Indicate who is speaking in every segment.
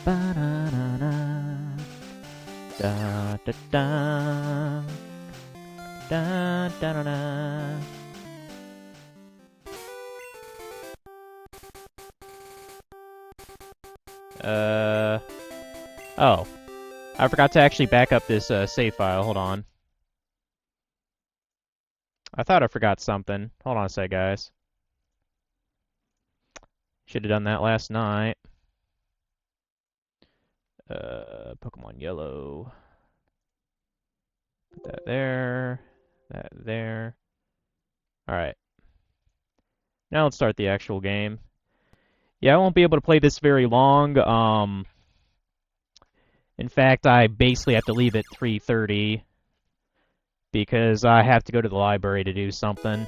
Speaker 1: Ba-da-da-da. Da-da-da. Da-da-da-da. Oh. I forgot to actually back up this save file. Hold on. I thought I forgot something. Hold on a sec, guys. Should have done that last night. Pokemon Yellow. Put that there. That there. Alright. Now let's start the actual game. Yeah, I won't be able to play this very long. In fact, I basically have to leave at 3:30 because I have to go to the library to do something.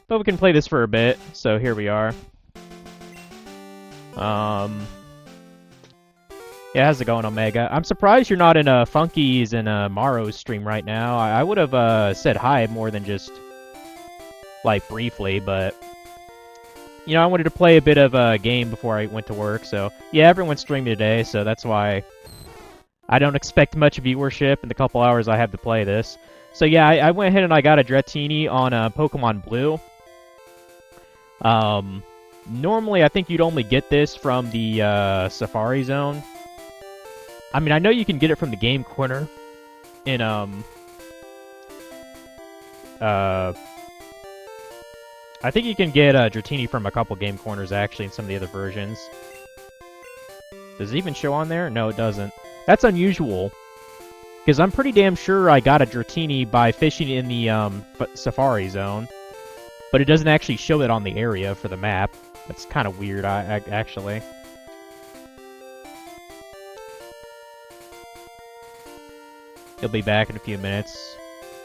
Speaker 1: But we can play this for a bit, so here we are. Yeah, how's it going, Omega? I'm surprised you're not in Funky's and Maro's stream right now. I would have said hi more than just, like, briefly, but... You know, I wanted to play a bit of a game before I went to work, so... Yeah, everyone's streaming today, so that's why I don't expect much viewership in the couple hours I have to play this. So yeah, I went ahead and I got a Dratini on Pokemon Blue. Normally I think you'd only get this from the Safari Zone. I mean, I know you can get it from the Game Corner in, I think you can get Dratini from a couple Game Corners, actually, in some of the other versions. Does it even show on there? No, it doesn't. That's unusual, because I'm pretty damn sure I got a Dratini by fishing in the Safari Zone, but it doesn't actually show it on the area for the map. That's kind of weird, actually. He'll be back in a few minutes.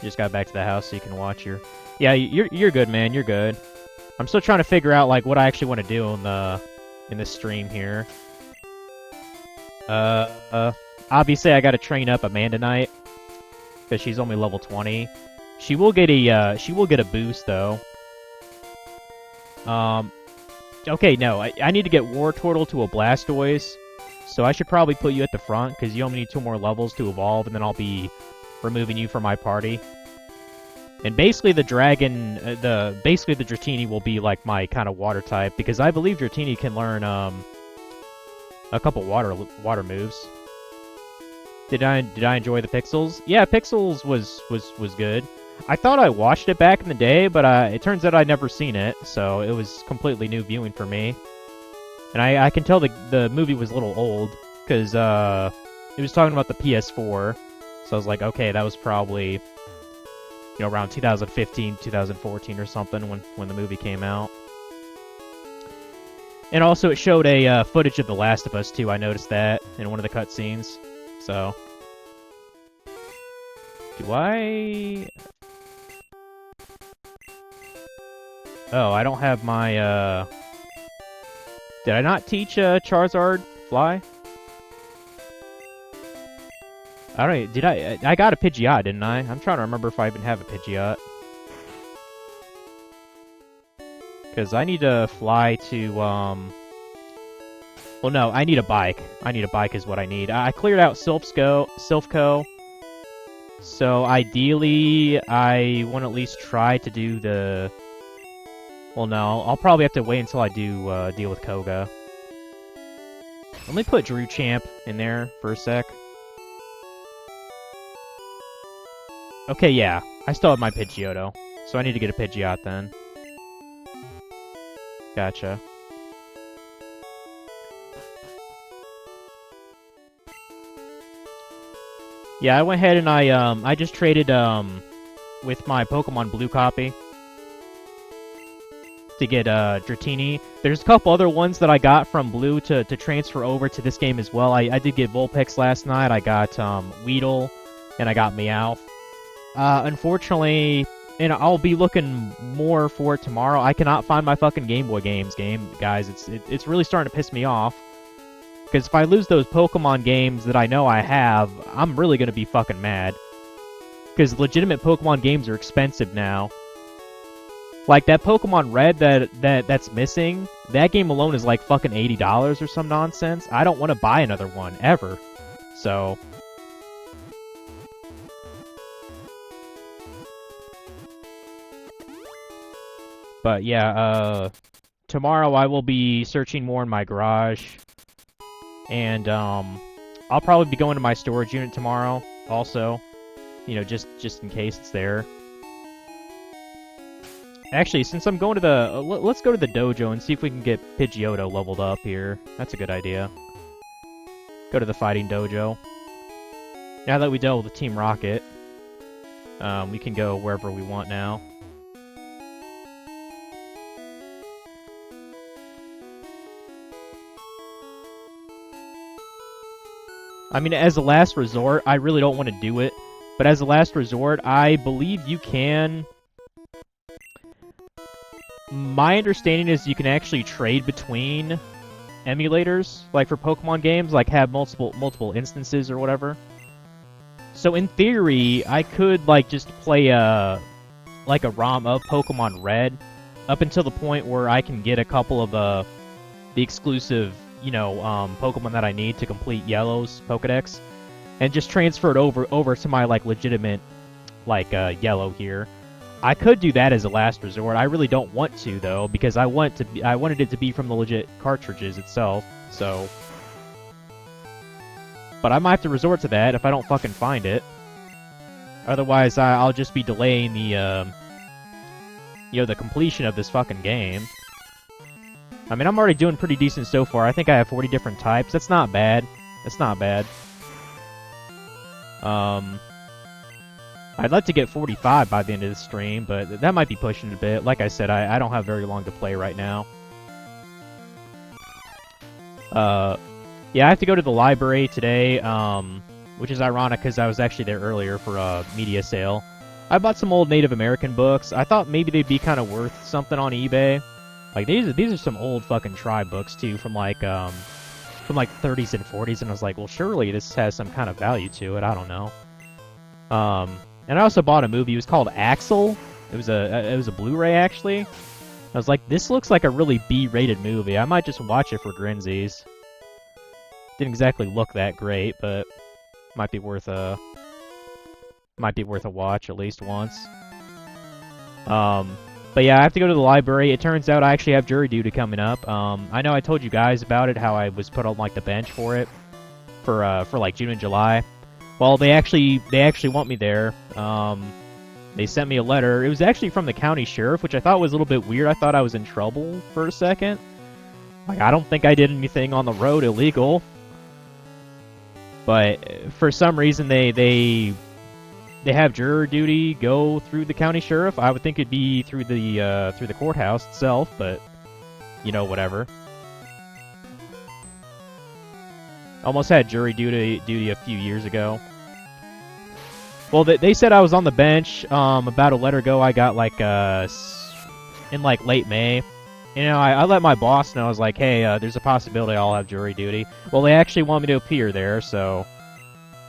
Speaker 1: Just got back to the house so you can watch your... Yeah, you're good, man. You're good. I'm still trying to figure out like what I actually want to do in this stream here. Obviously I got to train up Amanda Knight because she's only level 20. She will get a boost though. Okay, no, I need to get Wartortle to a Blastoise, so I should probably put you at the front because you only need 2 more levels to evolve, and then I'll be removing you from my party. And basically the dragon, basically the Dratini will be like my kind of water type, because I believe Dratini can learn, a couple water moves. Did I enjoy the Pixels? Yeah, Pixels was good. I thought I watched it back in the day, but it turns out I'd never seen it, so it was completely new viewing for me. And I can tell the movie was a little old, because, it was talking about the PS4, so I was like, okay, that was probably... You know, around 2015, 2014 or something when the movie came out. And also it showed a footage of The Last of Us 2. I noticed that in one of the cutscenes. So, do I... Oh, I don't have my, Did I not teach Charizard Fly? Alright, did I got a Pidgeot, didn't I? I'm trying to remember if I even have a Pidgeot. Because I need to fly to, Well, no, I need a bike. I need a bike is what I need. I cleared out Silphco. So, ideally, I want to at least try to do the... Well, no, I'll probably have to wait until I do, deal with Koga. Let me put Drew Champ in there for a sec. Okay, yeah. I still have my Pidgeotto, so I need to get a Pidgeot then. Gotcha. Yeah, I went ahead and I just traded, with my Pokemon Blue copy to get, Dratini. There's a couple other ones that I got from Blue to transfer over to this game as well. I did get Vulpix last night. I got, Weedle, and I got Meowth. Unfortunately, and I'll be looking more for it tomorrow. I cannot find my fucking Game Boy games, guys. It's really starting to piss me off. Because if I lose those Pokemon games that I know I have, I'm really gonna be fucking mad. Because legitimate Pokemon games are expensive now. Like, that Pokemon Red that's missing, that game alone is like fucking $80 or some nonsense. I don't want to buy another one, ever. So... But yeah, tomorrow I will be searching more in my garage. And, I'll probably be going to my storage unit tomorrow, also. You know, just in case it's there. Actually, since I'm going to the... let's go to the dojo and see if we can get Pidgeotto leveled up here. That's a good idea. Go to the fighting dojo. Now that we dealt with Team Rocket, we can go wherever we want now. I mean, as a last resort, I really don't want to do it. But as a last resort, I believe you can... My understanding is you can actually trade between emulators, like for Pokemon games, like have multiple instances or whatever. So in theory, I could like just play like a ROM of Pokemon Red up until the point where I can get a couple of the exclusive, you know, Pokemon that I need to complete Yellow's Pokedex, and just transfer it over to my like legitimate like Yellow here. I could do that as a last resort. I really don't want to though, because I wanted it to be from the legit cartridges itself. So, but I might have to resort to that if I don't fucking find it. Otherwise, I'll just be delaying the you know, the completion of this fucking game. I mean, I'm already doing pretty decent so far. I think I have 40 different types. That's not bad. That's not bad. I'd like to get 45 by the end of the stream, but that might be pushing it a bit. Like I said, I don't have very long to play right now. Yeah, I have to go to the library today, which is ironic because I was actually there earlier for a media sale. I bought some old Native American books. I thought maybe they'd be kind of worth something on eBay. Like, these are some old fucking tribe books, too, from like 30s and 40s, and I was like, well, surely this has some kind of value to it. I don't know. And I also bought a movie. It was called Axel. It was a Blu-ray, actually. I was like, this looks like a really B-rated movie. I might just watch it for grinsies. Didn't exactly look that great, but might be worth a watch at least once. But yeah, I have to go to the library. It turns out I actually have jury duty coming up. I know I told you guys about it, how I was put on like the bench for it for like June and July. Well, they actually want me there. They sent me a letter. It was actually from the county sheriff, which I thought was a little bit weird. I thought I was in trouble for a second. Like, I don't think I did anything on the road illegal. But for some reason, they have juror duty go through the county sheriff. I would think it'd be through the courthouse itself, but you know, whatever. Almost had jury duty a few years ago. Well, they said I was on the bench about a letter ago. I got like in like late May. You know, I let my boss know. I was like, hey, there's a possibility I'll have jury duty. Well, they actually want me to appear there, so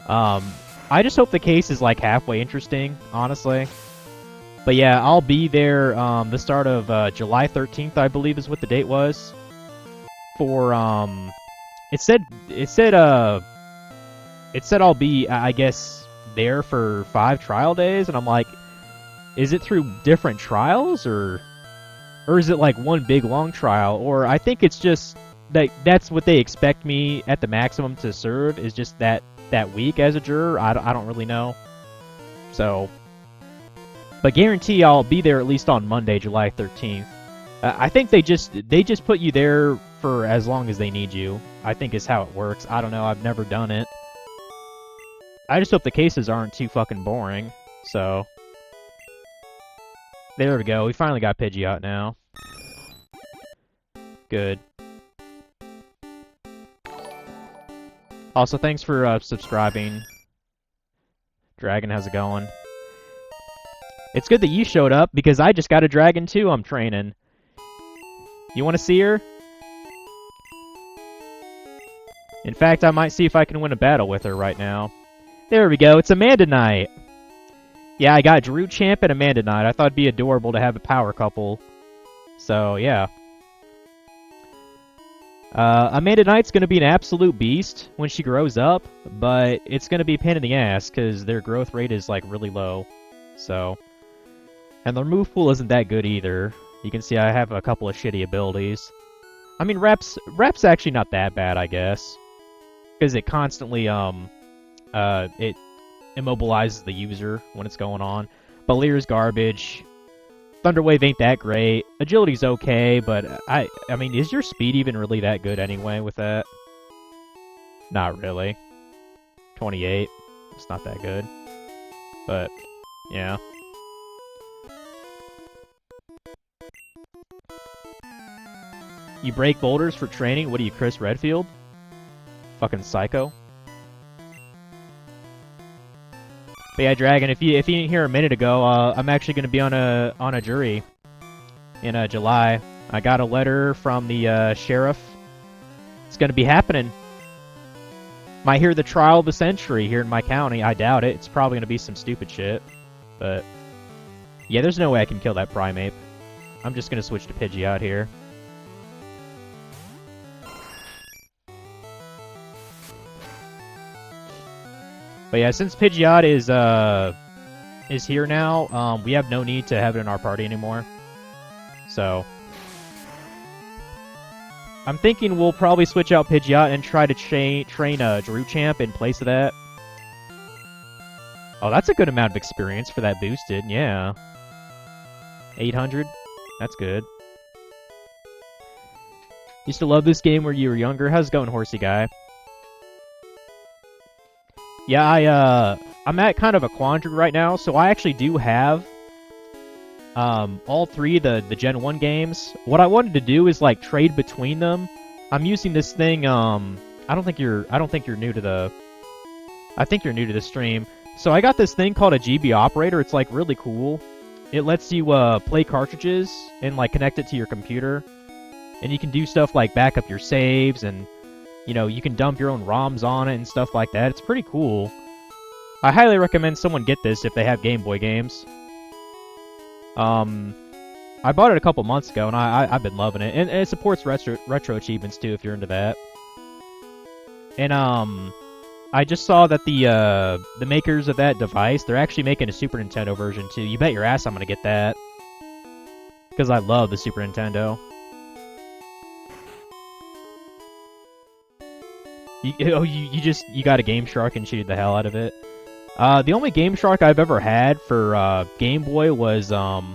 Speaker 1: I just hope the case is like halfway interesting, honestly. But yeah, I'll be there the start of July 13th, I believe is what the date was. For it said I'll be, I guess, there for 5 trial days, and I'm like, is it through different trials, or is it like one big long trial? Or I think it's just that's what they expect me at the maximum to serve, is just that week as a juror. I don't really know. So, but guarantee I'll be there at least on Monday, July 13th. I think they just put you there for as long as they need you, I think is how it works. I don't know, I've never done it. I just hope the cases aren't too fucking boring, so... There we go, we finally got Pidgeot now. Good. Also, thanks for subscribing. Dragon, how's it going? It's good that you showed up, because I just got a dragon too I'm training. You want to see her? In fact, I might see if I can win a battle with her right now. There we go, it's Amanda Knight! Yeah, I got Drew Champ and Amanda Knight. I thought it'd be adorable to have a power couple. So, yeah. Amanda Knight's gonna be an absolute beast when she grows up, but it's gonna be a pain in the ass, because their growth rate is, like, really low. So... And their move pool isn't that good either. You can see I have a couple of shitty abilities. I mean, Rep's actually not that bad, I guess. Because it constantly, it immobilizes the user when it's going on. But Lear's garbage. Thunderwave ain't that great. Agility's okay, but I mean, is your speed even really that good anyway with that? Not really. 28. It's not that good. But, yeah. You break boulders for training? What are you, Chris Redfield? Fucking psycho. But yeah, Dragon, if you didn't hear a minute ago, I'm actually gonna be on a jury in July. I got a letter from the sheriff. It's gonna be happening. Might hear the trial of the century here in my county. I doubt it. It's probably gonna be some stupid shit. But yeah, there's no way I can kill that Primeape. I'm just gonna switch to Pidgeot here. But yeah, since Pidgeot is here now, we have no need to have it in our party anymore. So I'm thinking we'll probably switch out Pidgeot and try to train Drew Champ in place of that. Oh, that's a good amount of experience for that boosted, yeah. 800? That's good. Used to love this game where you were younger. How's it going, Horsey Guy? Yeah, I'm at kind of a quandary right now, so I actually do have all three of the Gen 1 games. What I wanted to do is like trade between them. I'm using this thing, I don't think you're new to the I think you're new to the stream. So I got this thing called a GB operator. It's like really cool. It lets you play cartridges and like connect it to your computer. And you can do stuff like back up your saves, and you know, you can dump your own ROMs on it and stuff like that. It's pretty cool. I highly recommend someone get this if they have Game Boy games. I bought it a couple months ago, and I've been loving it. And it supports retro achievements, too, if you're into that. And, I just saw that the makers of that device, they're actually making a Super Nintendo version, too. You bet your ass I'm gonna get that. Because I love the Super Nintendo. You got a Game Shark and cheated the hell out of it. The only Game Shark I've ever had for Game Boy was I'd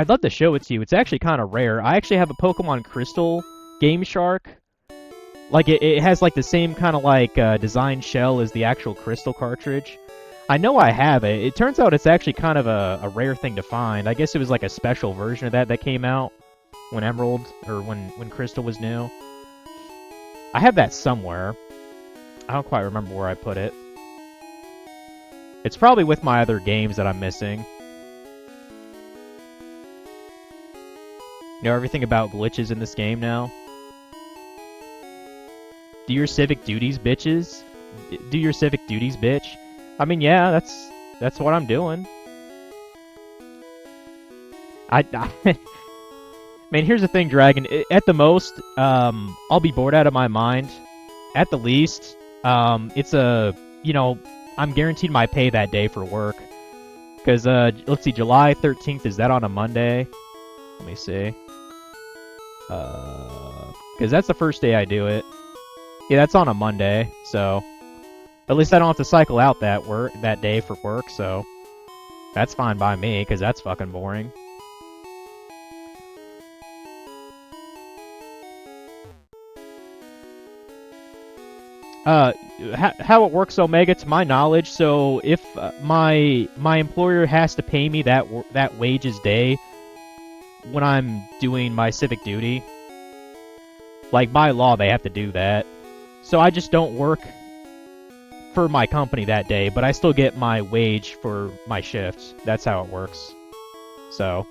Speaker 1: love to show it to you. It's actually kind of rare. I actually have a Pokemon Crystal Game Shark. Like it has like the same kind of like design shell as the actual Crystal cartridge. I know I have it. It turns out it's actually kind of a rare thing to find. I guess it was like a special version of that came out when Emerald or when Crystal was new. I have that somewhere. I don't quite remember where I put it. It's probably with my other games that I'm missing. You know everything about glitches in this game now? Do your civic duties, bitches. Do your civic duties, bitch. I mean, yeah, that's what I'm doing. Man, here's the thing, Dragon. At the most, I'll be bored out of my mind. At the least, it's you know, I'm guaranteed my pay that day for work. Because, let's see, July 13th, is that on a Monday? Let me see. Because that's the first day I do it. Yeah, that's on a Monday, so... At least I don't have to cycle out that day for work, so... That's fine by me, because that's fucking boring. How it works, Omega, to my knowledge, so if my employer has to pay me that wages day when I'm doing my civic duty, like by law they have to do that. So I just don't work for my company that day, but I still get my wage for my shifts. That's how it works. So...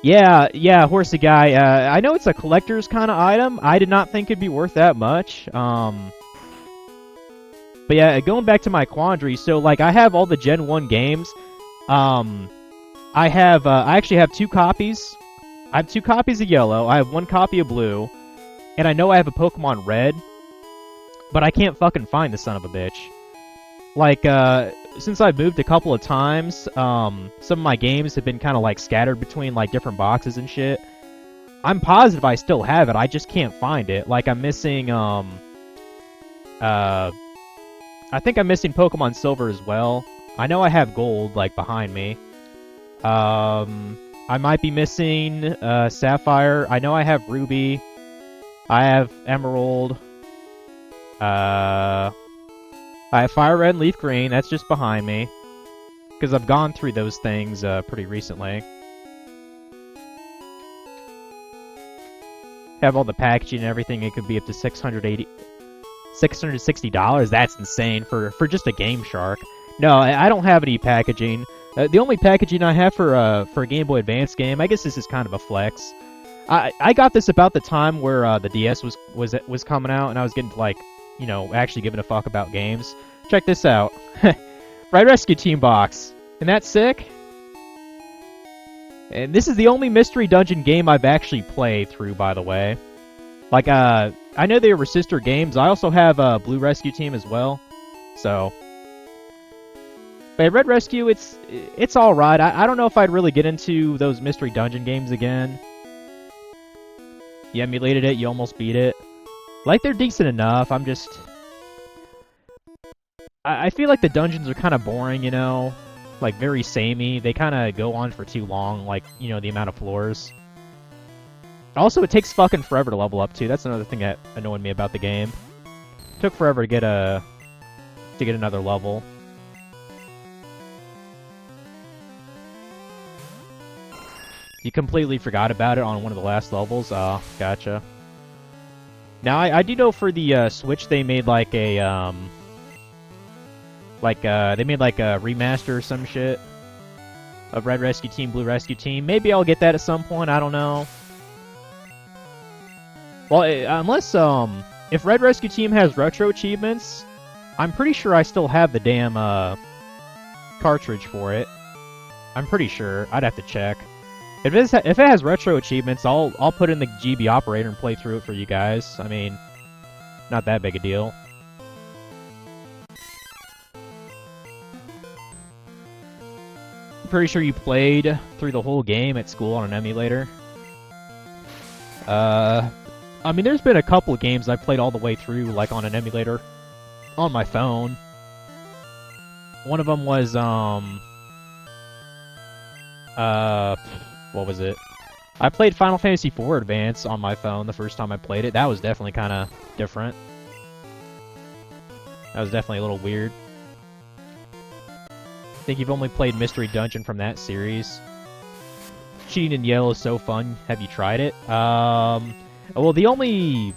Speaker 1: Yeah, horsey guy. I know it's a collector's kind of item. I did not think it'd be worth that much. But yeah, going back to my quandary, so like I have all the Gen 1 games. Um, I actually have 2 copies. I have 2 copies of yellow. I have 1 copy of blue, and I know I have a Pokemon red, but I can't fucking find the son of a bitch. Like, since I've moved a couple of times, some of my games have been kind of like scattered between like different boxes and shit. I'm positive I still have it. I just can't find it. Like I'm missing, I think I'm missing Pokemon Silver as well. I know I have Gold like behind me. I might be missing Sapphire. I know I have Ruby. I have Emerald. I have Fire Red and Leaf Green. That's just behind me. Because I've gone through those things pretty recently. Have all the packaging and everything. It could be up to $660. That's insane for just a Game Shark. No, I don't have any packaging. The only packaging I have for a Game Boy Advance game, I guess this is kind of a flex. I got this about the time where the DS was coming out, and I was getting to like, you know, actually giving a fuck about games. Check this out. Red Rescue Team box. Isn't that sick? And this is the only Mystery Dungeon game I've actually played through, by the way. Like, I know they were sister games. I also have Blue Rescue Team as well. So, but Red Rescue, it's all right. I don't know if I'd really get into those Mystery Dungeon games again. You emulated it, you almost beat it. Like, they're decent enough. I'm just... I feel like the dungeons are kind of boring, you know? Like, very samey. They kind of go on for too long, like, you know, the amount of floors. Also, it takes fucking forever to level up, too. That's another thing that annoyed me about the game. It took forever to get another level. You completely forgot about it on one of the last levels? Oh, gotcha. Now, I do know for the Switch they made like a, they made like a remaster or some shit of Red Rescue Team, Blue Rescue Team. Maybe I'll get that at some point, I don't know. Well, unless, if Red Rescue Team has retro achievements, I'm pretty sure I still have the damn, cartridge for it. I'm pretty sure. I'd have to check. If it has retro achievements, I'll put in the GB operator and play through it for you guys. I mean, not that big a deal. I'm pretty sure you played through the whole game at school on an emulator. I mean, there's been a couple of games I've played all the way through, like on an emulator on my phone. One of them was, what was it? I played Final Fantasy IV Advance on my phone the first time I played it. That was definitely kind of different. That was definitely a little weird. I think you've only played Mystery Dungeon from that series. Cheating in Yellow is so fun. Have you tried it? Well, the only...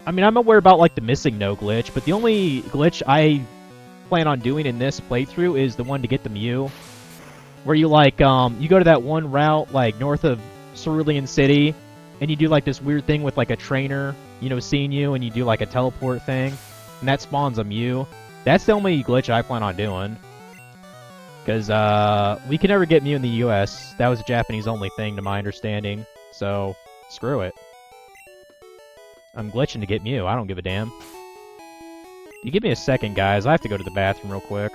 Speaker 1: I mean, I'm aware about, like, the missing no glitch, but the only glitch I plan on doing in this playthrough is the one to get the Mew. Where you, like, you go to that one route, like, north of Cerulean City, and you do, like, this weird thing with, like, a trainer, you know, seeing you, and you do, like, a teleport thing, and that spawns a Mew. That's the only glitch I plan on doing. Because, we can never get Mew in the US. That was a Japanese-only thing, to my understanding. So, screw it. I'm glitching to get Mew. I don't give a damn. You give me a second, guys. I have to go to the bathroom real quick.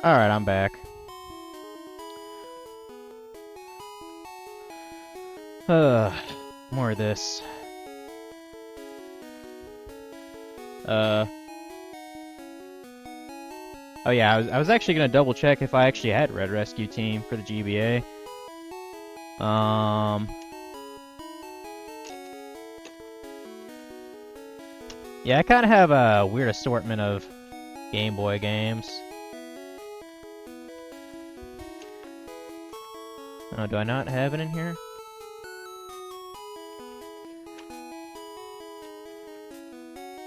Speaker 1: Alright, I'm back. More of this. Oh yeah, I was actually gonna double check if I actually had Red Rescue Team for the GBA. Yeah, I kind of have a weird assortment of Game Boy games. Oh, do I not have it in here?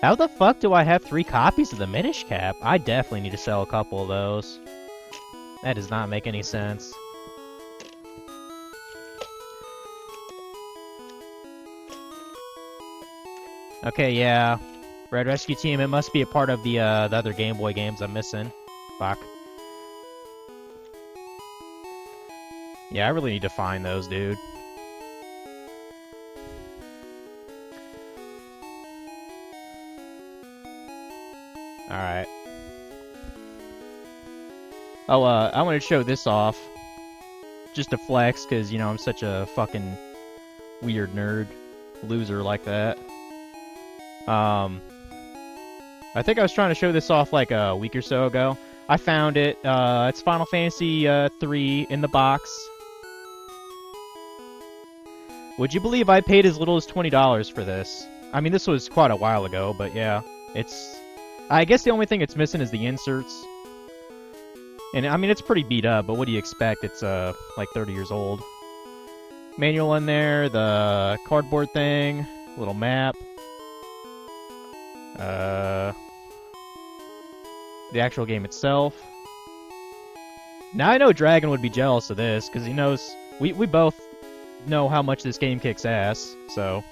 Speaker 1: How the fuck do I have 3 copies of the Minish Cap? I definitely need to sell a couple of those. That does not make any sense. Okay, yeah. Red Rescue Team, it must be a part of the other Game Boy games I'm missing. Fuck. Yeah, I really need to find those, dude. Alright. Oh, I wanted to show this off. Just to flex, because, you know, I'm such a fucking weird nerd. Loser like that. I think I was trying to show this off like a week or so ago. I found it. It's Final Fantasy 3 in the box. Would you believe I paid as little as $20 for this? I mean, this was quite a while ago, but yeah. It's... I guess the only thing it's missing is the inserts. And, I mean, it's pretty beat up, but what do you expect? It's, like 30 years old. Manual in there, the cardboard thing, little map. The actual game itself. Now I know Dragon would be jealous of this, because he knows... We both know how much this game kicks ass, so...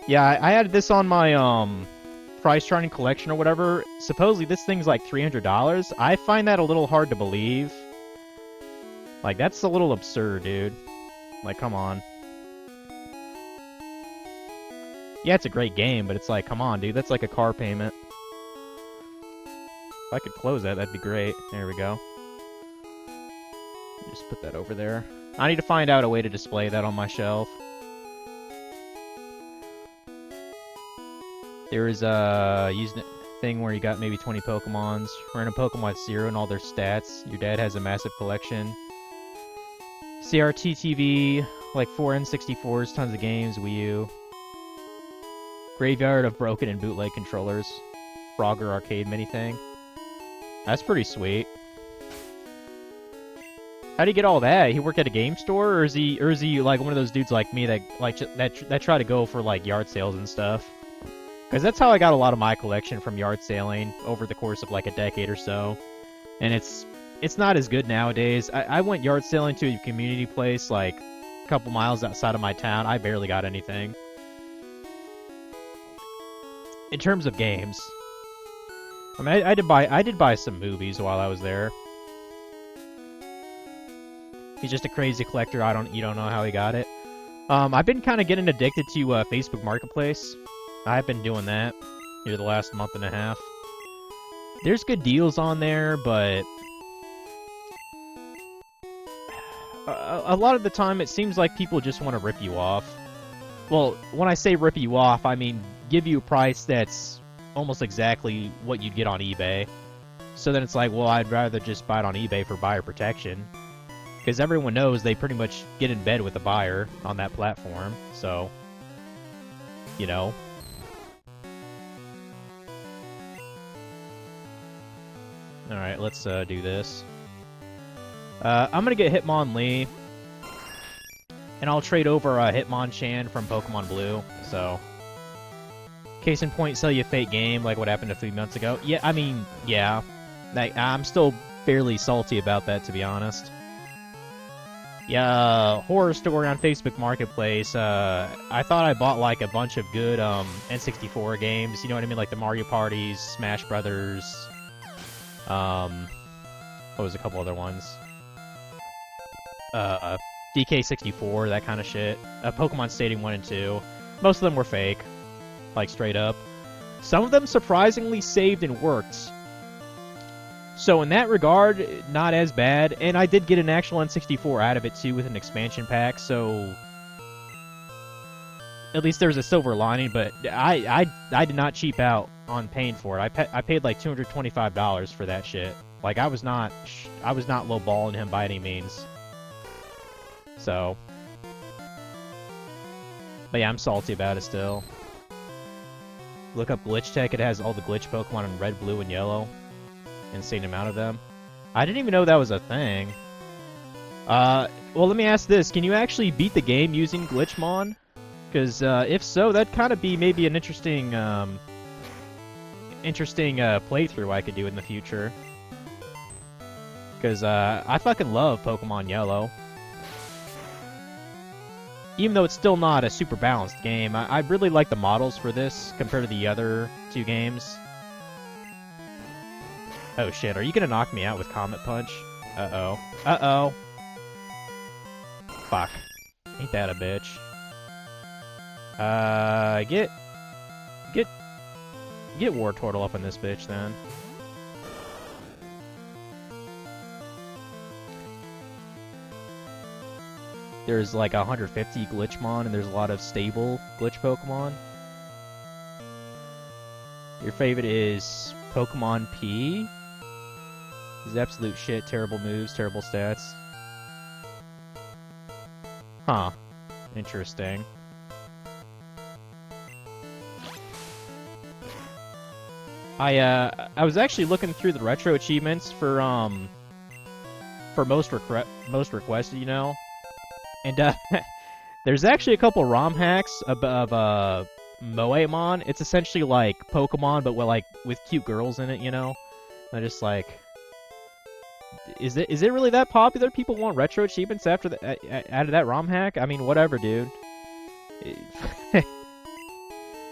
Speaker 1: Yeah, I added this on my, price charting collection or whatever. Supposedly this thing's like $300. I find that a little hard to believe. Like, that's a little absurd, dude. Like, come on. Yeah, it's a great game, but it's like, come on, dude. That's like a car payment. If I could close that, that'd be great. There we go. Just put that over there. I need to find out a way to display that on my shelf. There is a thing where you got maybe 20 Pokemons. Random Pokemon with 0 and all their stats. Your dad has a massive collection. CRT TV, like 4 N64s, tons of games, Wii U. Graveyard of broken and bootleg controllers. Frogger arcade mini thing. That's pretty sweet. How do you get all that? He work at a game store, or is he like one of those dudes like me that try to go for like yard sales and stuff? Because that's how I got a lot of my collection, from yard sailing over the course of like a decade or so. And it's not as good nowadays. I went yard sailing to a community place like a couple miles outside of my town. I barely got anything. In terms of games. I mean, I did buy some movies while I was there. He's just a crazy collector. You don't know how he got it. I've been kind of getting addicted to Facebook Marketplace. I've been doing that here the last month and a half. There's good deals on there, but a lot of the time it seems like people just want to rip you off. Well, when I say rip you off, I mean give you a price that's almost exactly what you'd get on eBay. So then it's like, well, I'd rather just buy it on eBay for buyer protection. Because everyone knows they pretty much get in bed with the buyer on that platform, so... You know... Alright, let's do this. I'm gonna get Hitmonlee. And I'll trade over Hitmonchan from Pokemon Blue, so... Case in point, sell you a fake game, like what happened 3 months ago. Yeah, I mean, yeah. I'm still fairly salty about that, to be honest. Yeah, horror story on Facebook Marketplace. I thought I bought, like, a bunch of good N64 games. You know what I mean? Like the Mario Parties, Smash Brothers... what was a couple other ones? DK64, that kind of shit. Pokemon Stadium 1 and 2. Most of them were fake. Like, straight up. Some of them surprisingly saved and worked. So in that regard, not as bad, and I did get an actual N64 out of it too with an expansion pack, so at least there's a silver lining, but I did not cheap out on paying for it. I paid like $225 for that shit. Like I was not lowballing him by any means. So, but yeah, I'm salty about it still. Look up Glitch Tech. It has all the glitch Pokemon in red, blue, and yellow. Insane amount of them. I didn't even know that was a thing. Well, let me ask this: can you actually beat the game using Glitchmon? Because if so, that'd kind of be maybe an interesting playthrough I could do in the future. Because I fucking love Pokemon Yellow. Even though it's still not a super balanced game, I really like the models for this compared to the other two games. Oh shit, are you gonna knock me out with Comet Punch? Uh-oh. Uh-oh. Fuck. Ain't that a bitch. Get Wartortle up on this bitch, then. There's like 150 Glitchmon, and there's a lot of stable Glitch Pokemon. Your favorite is Pokemon P? He's absolute shit, terrible moves, terrible stats. Huh. Interesting. I was actually looking through the retro achievements for most requested, you know. And there's actually a couple ROM hacks of Moemon. It's essentially like Pokemon, but with cute girls in it, you know. I just like, is it really that popular? People want retro achievements after out of that ROM hack? I mean, whatever, dude.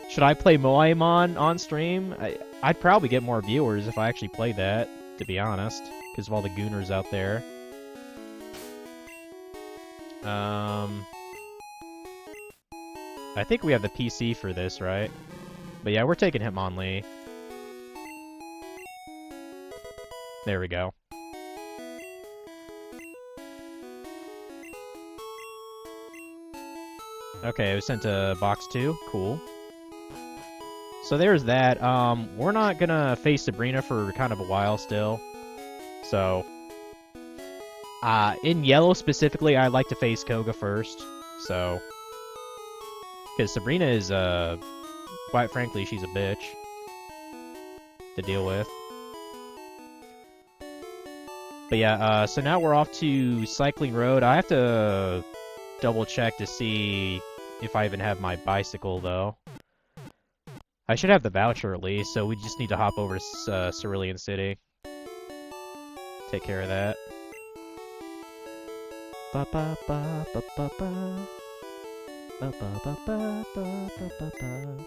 Speaker 1: Should I play Moemon on stream? I'd probably get more viewers if I actually played that, to be honest, because of all the gooners out there. I think we have the PC for this, right? But yeah, we're taking Hitmonlee. There we go. Okay, it was sent to box 2. Cool. So there's that. We're not gonna face Sabrina for kind of a while still. So, in yellow specifically, I like to face Koga first. So, because Sabrina is, quite frankly, she's a bitch to deal with. But yeah, so now we're off to Cycling Road. I have to double check to see if I even have my bicycle, though. I should have the voucher at least, so we just need to hop over to Cerulean City. Take care of that. Ba ba ba ba ba ba. Ba ba ba ba ba ba ba ba.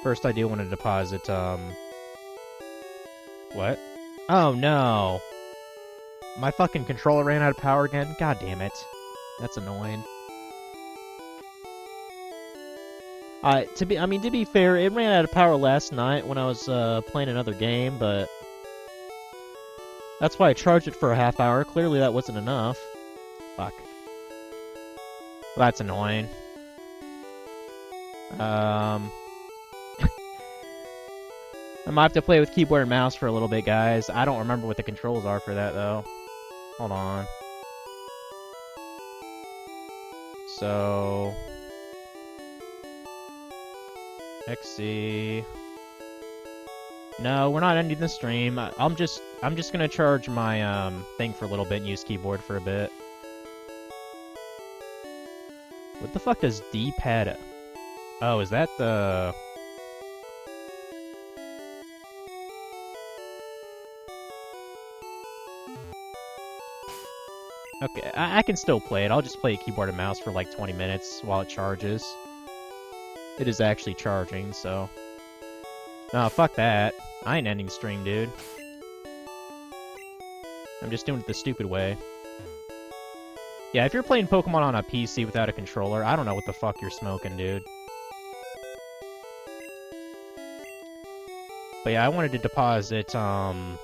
Speaker 1: First, I do want to deposit, what? Oh no! My fucking controller ran out of power again? God damn it. That's annoying. To be fair, it ran out of power last night when I was playing another game, but that's why I charged it for a half hour. Clearly that wasn't enough. Fuck. Well, that's annoying. I might have to play with keyboard and mouse for a little bit, guys. I don't remember what the controls are for that, though. Hold on. So... XC... No, we're not ending the stream. I'm just gonna charge my, thing for a little bit and use keyboard for a bit. What the fuck does D-pad... Oh, is that the... Okay, I can still play it. I'll just play keyboard and mouse for like 20 minutes while it charges. It is actually charging, so... No, fuck that. I ain't ending stream, dude. I'm just doing it the stupid way. Yeah, if you're playing Pokemon on a PC without a controller, I don't know what the fuck you're smoking, dude. But yeah, I wanted to deposit, well,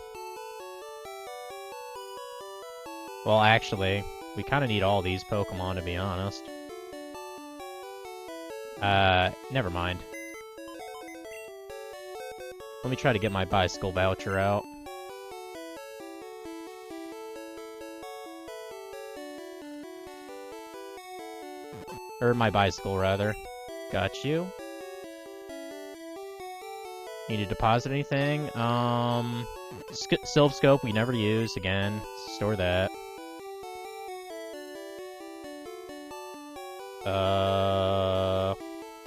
Speaker 1: actually, we kind of need all these Pokemon, to be honest. Never mind. Let me try to get my bicycle voucher out. Or my bicycle, rather. Got you. Need to deposit anything? Sylph Scope we never use. Again, store that.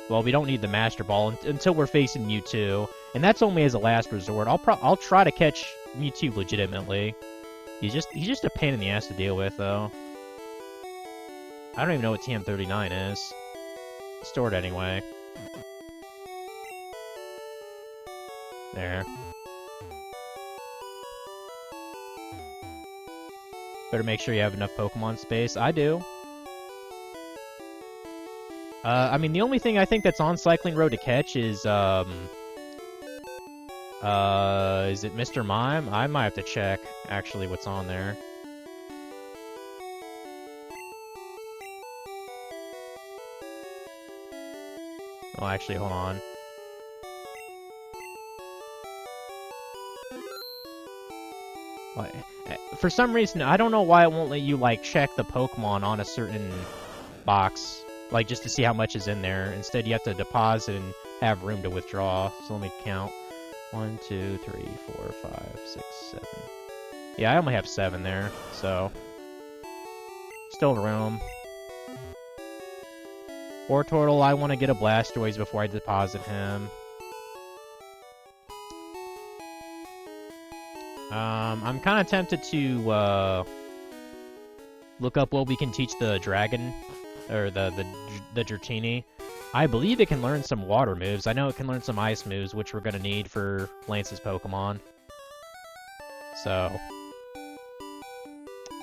Speaker 1: Well, we don't need the Master Ball until we're facing Mewtwo, and that's only as a last resort. I'll try to catch Mewtwo legitimately. He's just a pain in the ass to deal with, though. I don't even know what TM39 is. Store it anyway. There. Better make sure you have enough Pokemon space. I do. I mean, the only thing I think that's on Cycling Road to catch is it Mr. Mime? I might have to check, actually, what's on there. Oh, actually, hold on. For some reason, I don't know why it won't let you, like, check the Pokemon on a certain box. Like, just to see how much is in there. Instead, you have to deposit and have room to withdraw. So let me count. 1, 2, 3, 4, 5, 6, 7. Yeah, I only have 7 there, so... Still room. Wartortle, I want to get a Blastoise before I deposit him. I'm kind of tempted to, look up what we can teach the dragon, or the Dratini. I believe it can learn some water moves. I know it can learn some ice moves, which we're gonna need for Lance's Pokemon. So,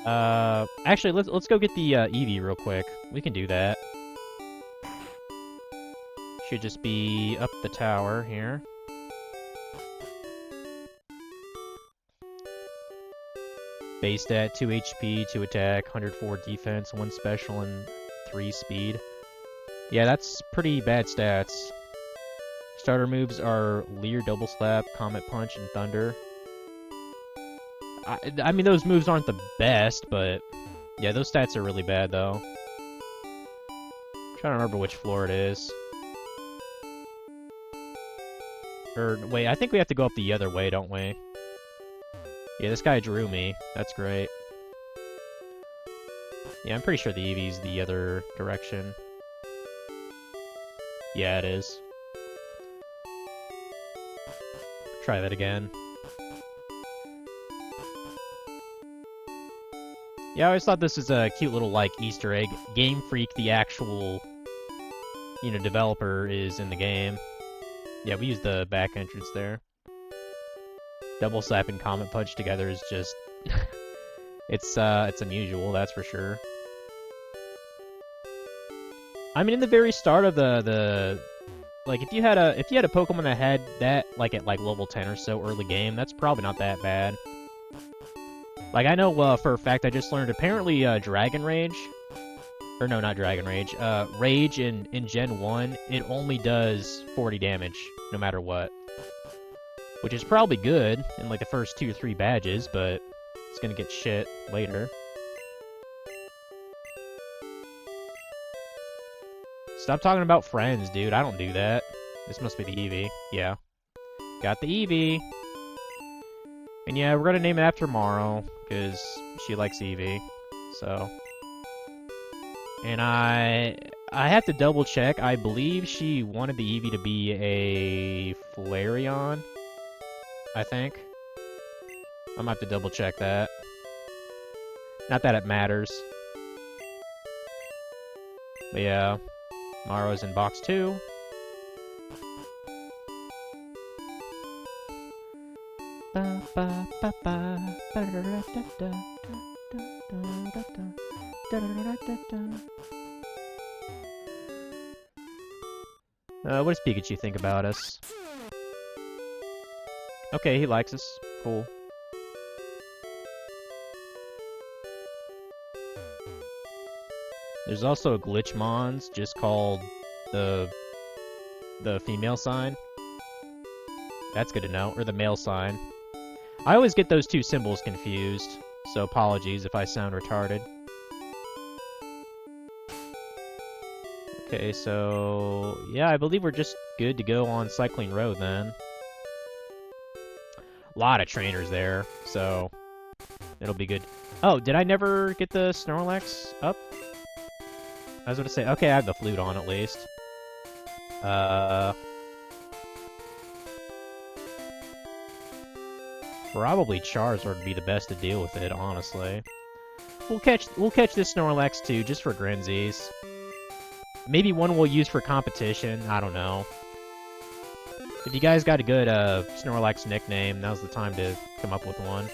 Speaker 1: actually, let's go get the Eevee real quick. We can do that. Should just be up the tower here. Base stat, 2 HP, 2 attack, 104 defense, 1 special, and 3 speed. Yeah, that's pretty bad stats. Starter moves are Leer, Double Slap, Comet Punch, and Thunder. I mean, those moves aren't the best, but... Yeah, those stats are really bad, though. I'm trying to remember which floor it is. Or, wait, I think we have to go up the other way, don't we? Yeah, this guy drew me. That's great. Yeah, I'm pretty sure the Eevee's the other direction. Yeah, it is. Try that again. Yeah, I always thought this was a cute little, like, Easter egg. Game Freak, the actual, you know, developer, is in the game. Yeah, we use the back entrance there. Double Slap and Comet Punch together is just... it's unusual, that's for sure. I mean, in the very start of the like, if you had a Pokemon that had that, like, at, like, level 10 or so early game, that's probably not that bad. Like, I know, for a fact, I just learned, apparently, Dragon Rage... Or, no, not Dragon Rage. Rage in Gen 1, it only does 40 damage, no matter what. Which is probably good in, like, the first 2 or 3 badges, but it's gonna get shit later. Stop talking about friends, dude. I don't do that. This must be the Eevee. Yeah. Got the Eevee. And yeah, we're gonna name it after Morrow, because she likes Eevee. So... And I have to double check. I believe she wanted the Eevee to be a Flareon. I think. I'm gonna have to double check that. Not that it matters. But yeah. Morrow's in box 2. What does Pikachu think about us? Okay, he likes us. Cool. There's also a Glitchmons, just called the female sign. That's good to know. Or the male sign. I always get those two symbols confused, so apologies if I sound retarded. Okay, so... yeah, I believe we're just good to go on Cycling Road, then. A lot of trainers there, so... it'll be good. Oh, did I never get the Snorlax up? I was going to say, okay, I have the flute on, at least. Probably Charizard would be the best to deal with it, honestly. We'll catch this Snorlax too, just for grinsies. Maybe one we'll use for competition, I don't know. If you guys got a good Snorlax nickname, now's the time to come up with one.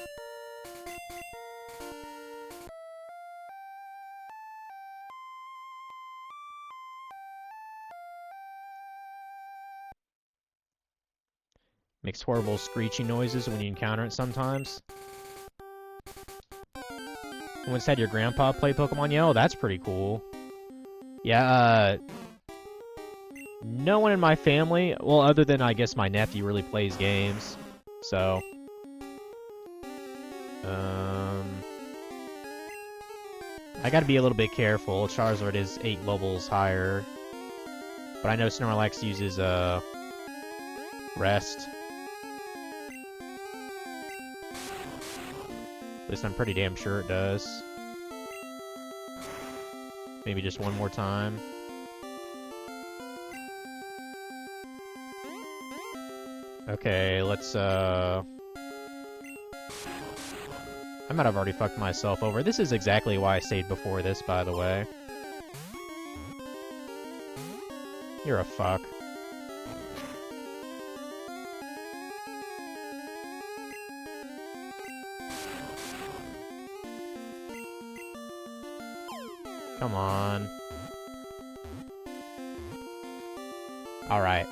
Speaker 1: Makes horrible screeching noises when you encounter it sometimes. Once had your grandpa play Pokemon Yellow? That's pretty cool. Yeah, no one in my family, well, other than, I guess, my nephew really plays games. So... I gotta be a little bit careful. Charizard is 8 levels higher. But I know Snorlax uses, Rest. At least I'm pretty damn sure it does. Maybe just one more time. Okay, let's, I might have already fucked myself over. This is exactly why I stayed before this, by the way. You're a fuck. Come on. Alright.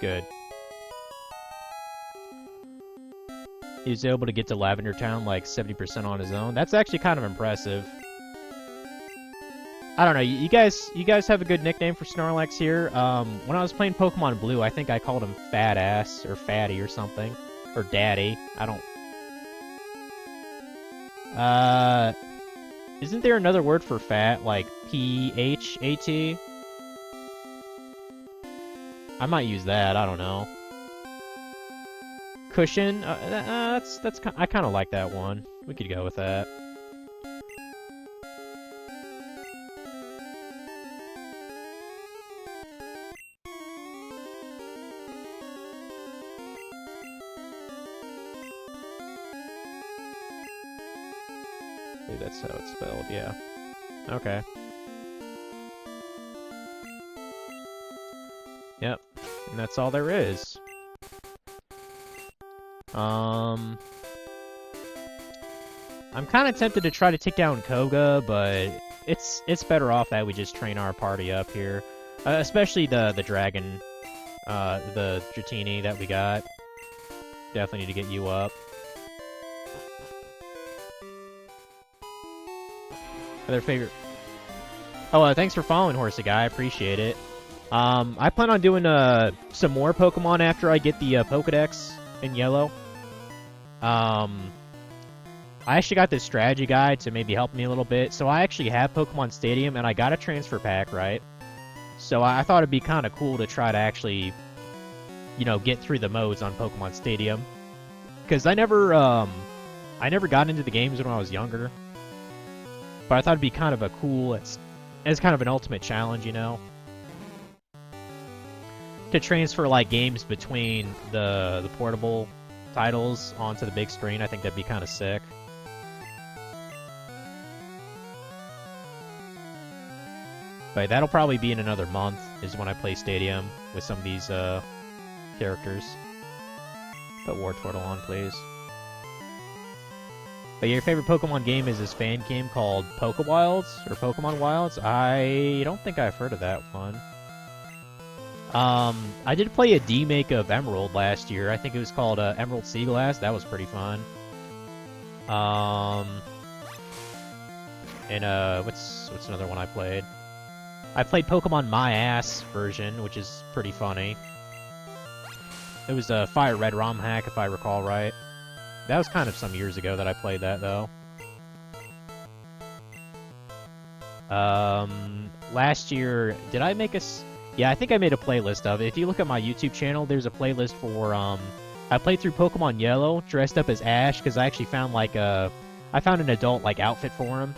Speaker 1: Good. He was able to get to Lavender Town like 70% on his own. That's actually kind of impressive. I don't know, you guys have a good nickname for Snorlax here. When I was playing Pokemon Blue, I think I called him Fat Ass, or Fatty or something. Or Daddy. I don't... Isn't there another word for fat, like P-H-A-T? I might use that, I don't know. Cushion? I kind of like that one. We could go with that. Maybe that's how it's spelled, yeah. Okay. Yep. And that's all there is. I'm kind of tempted to try to take down Koga, but it's better off that we just train our party up here. Especially the dragon, the Dratini that we got. Definitely need to get you up. Other favorite... Oh, thanks for following, Horsey Guy. I appreciate it. I plan on doing some more Pokemon after I get the Pokedex in Yellow. I actually got this strategy guide to maybe help me a little bit. So I actually have Pokemon Stadium, and I got a transfer pack, right? So I thought it'd be kind of cool to try to actually, you know, get through the modes on Pokemon Stadium. Because I never got into the games when I was younger. But I thought it'd be kind of a cool, as kind of an ultimate challenge, you know? To transfer, like, games between the portable titles onto the big screen. I think that'd be kind of sick. But that'll probably be in another month, is when I play Stadium with some of these characters. Put Wartortle on, please. But your favorite Pokemon game is this fan game called Pokewilds, or Pokemon Wilds? I don't think I've heard of that one. I did play a demake of Emerald last year. I think it was called Emerald Sea Glass. That was pretty fun. And what's another one I played? I played Pokemon My Ass version, which is pretty funny. It was a Fire Red ROM hack, if I recall right. That was kind of some years ago that I played that, though. Last year, did I make a... Yeah, I think I made a playlist of it. If you look at my YouTube channel, there's a playlist for, I played through Pokemon Yellow, dressed up as Ash, because I actually found, like, I found an adult, like, outfit for him.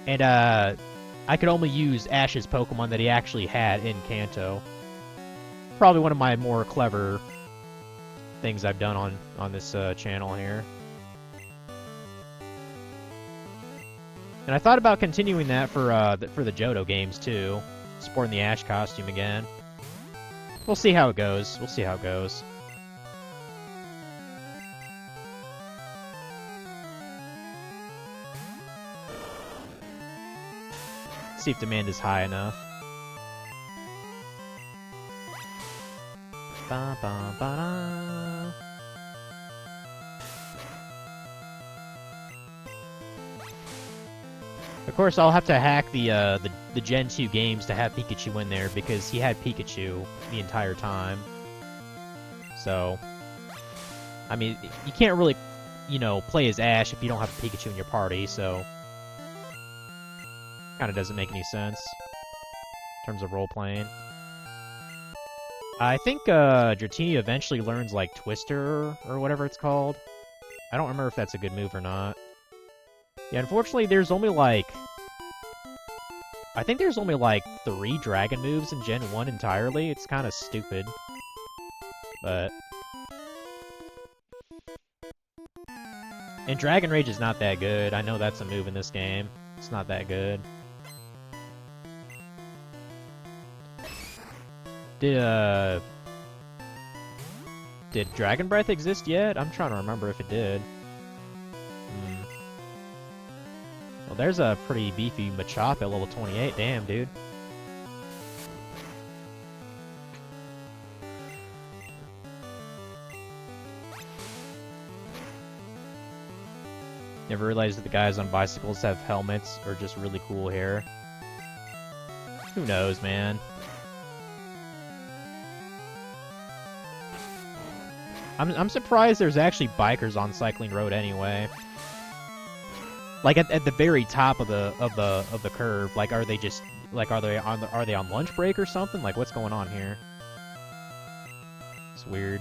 Speaker 1: And, I could only use Ash's Pokemon that he actually had in Kanto. Probably one of my more clever things I've done on this, channel here. And I thought about continuing that for the Johto games, too. Sporting the Ash costume again. We'll see how it goes. We'll see how it goes. See if demand is high enough. Ba ba ba da. Of course, I'll have to hack the Gen 2 games to have Pikachu in there because he had Pikachu the entire time. So, I mean, you can't really, you know, play as Ash if you don't have a Pikachu in your party, so kind of doesn't make any sense in terms of role-playing. I think Dratini eventually learns, like, Twister or whatever it's called. I don't remember if that's a good move or not. Yeah, unfortunately, there's only, like... I think there's only, like, 3 Dragon moves in Gen 1 entirely. It's kind of stupid. But... And Dragon Rage is not that good. I know that's a move in this game. It's not that good. Did Dragon Breath exist yet? I'm trying to remember if it did. Well, there's a pretty beefy Machop at level 28. Damn, dude. Never realized that the guys on bicycles have helmets or just really cool hair. Who knows, man? I'm surprised there's actually bikers on Cycling Road anyway. Like at the very top of the curve. Like, are they just like are they on lunch break or something? Like, what's going on here? It's weird.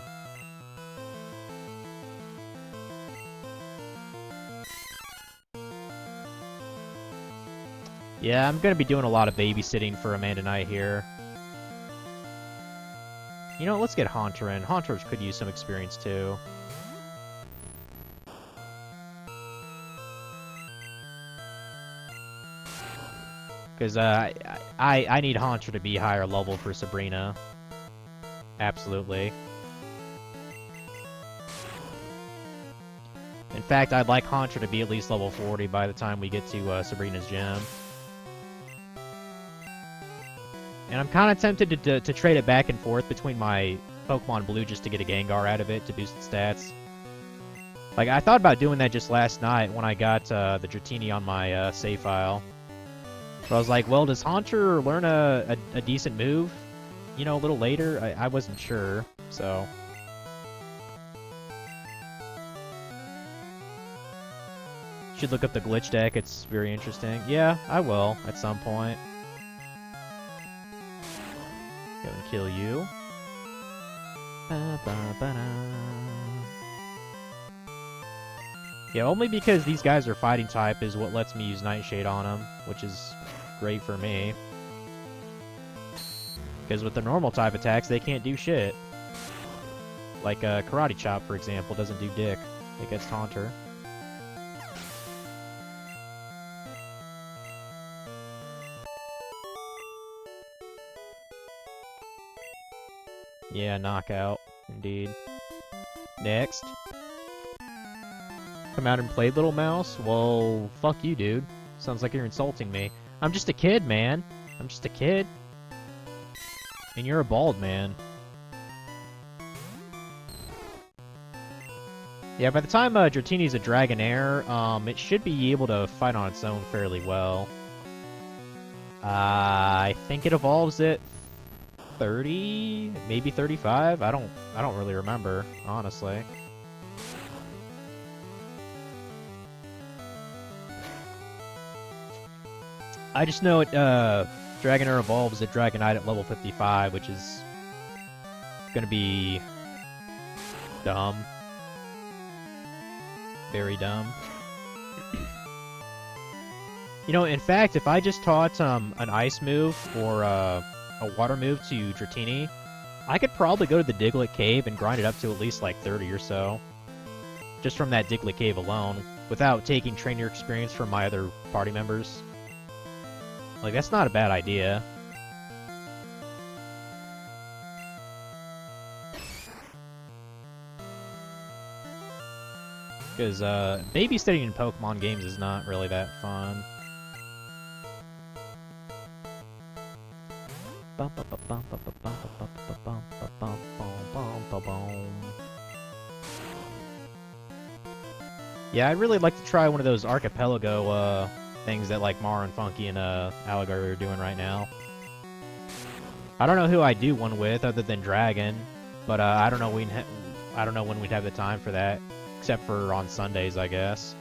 Speaker 1: Yeah, I'm gonna be doing a lot of babysitting for Amanda Knight here. You know, let's get Haunter in. Haunter could use some experience too. Because I need Haunter to be higher level for Sabrina. Absolutely. In fact, I'd like Haunter to be at least level 40 by the time we get to Sabrina's gym. And I'm kind of tempted to trade it back and forth between my Pokemon Blue just to get a Gengar out of it to boost its stats. Like, I thought about doing that just last night when I got the Dratini on my save file. But I was like, well, does Haunter learn a decent move, you know, a little later? I wasn't sure, so... Should look up the glitch deck, it's very interesting. Yeah, I will, at some point. Go and kill you. Yeah, only because these guys are fighting type is what lets me use Nightshade on them, which is great for me. Because with the normal type attacks, they can't do shit. Like Karate Chop, for example, doesn't do dick against Haunter. Yeah, knockout, indeed. Next. Come out and play, Little Mouse? Well, fuck you, dude. Sounds like you're insulting me. I'm just a kid, man. I'm just a kid. And you're a bald man. Yeah, by the time Dratini's a Dragonair, it should be able to fight on its own fairly well. I think it evolves at 30, maybe 35. I don't really remember, honestly. I just know it Dragonair evolves at Dragonite at level 55, which is gonna be dumb. Very dumb. You know, in fact, if I just taught an ice move or a water move to Dratini, I could probably go to the Diglett Cave and grind it up to at least like 30 or so. Just from that Diglett Cave alone, without taking trainer experience from my other party members. Like, that's not a bad idea. Because babysitting in Pokemon games is not really that fun. Yeah, I'd really like to try one of those archipelago things that like Mar and Funky and Alligator are doing right now. I don't know who I'd do one with other than Dragon, but I don't know when we'd have the time for that. Except for on Sundays, I guess.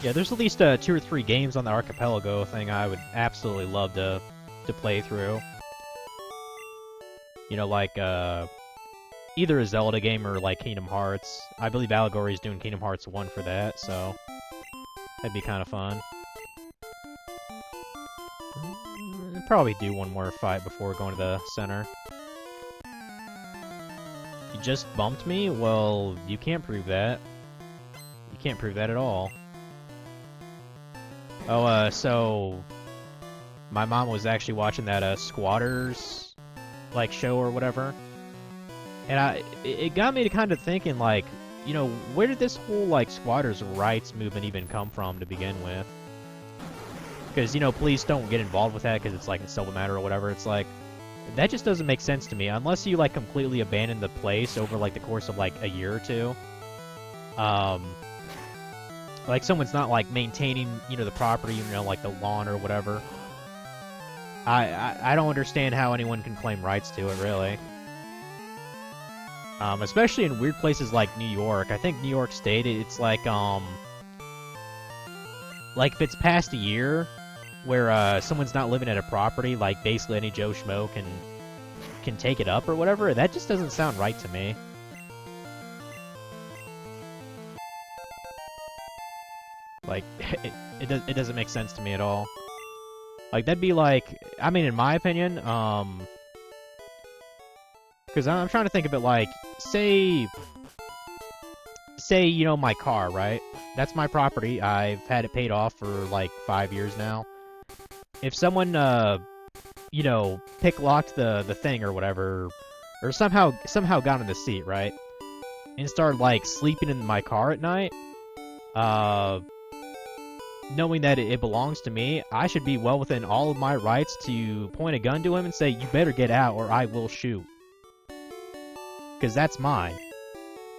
Speaker 1: Yeah, there's at least 2 or 3 games on the Archipelago thing I would absolutely love to play through. You know, like either a Zelda game or like Kingdom Hearts. I believe Allegory's doing Kingdom Hearts 1 for that, so that'd be kind of fun. Probably do one more fight before going to the center. You just bumped me? Well, you can't prove that. You can't prove that at all. Oh, so my mom was actually watching that Squatters like show or whatever, and it got me to kind of thinking, like, you know, where did this whole like squatters' rights movement even come from to begin with? Because, you know, police don't get involved with that because it's like a civil matter or whatever. It's like, that just doesn't make sense to me. Unless you, like, completely abandon the place over, like, the course of, like, a year or two. Like, someone's not, like, maintaining, you know, the property, you know, like, the lawn or whatever. I don't understand how anyone can claim rights to it, really. Especially in weird places like New York. I think New York State, it's like, if it's past a year, where someone's not living at a property, like basically any Joe Schmo can take it up or whatever, that just doesn't sound right to me. Like, it doesn't make sense to me at all. Like, that'd be like, I mean, in my opinion, because I'm trying to think of it like, say, you know, my car, right? That's my property. I've had it paid off for like 5 years now. If someone, you know, pick-locked the thing or whatever, or somehow got in the seat, right? And started, like, sleeping in my car at night, knowing that it belongs to me, I should be well within all of my rights to point a gun to him and say, you better get out or I will shoot. Because that's mine.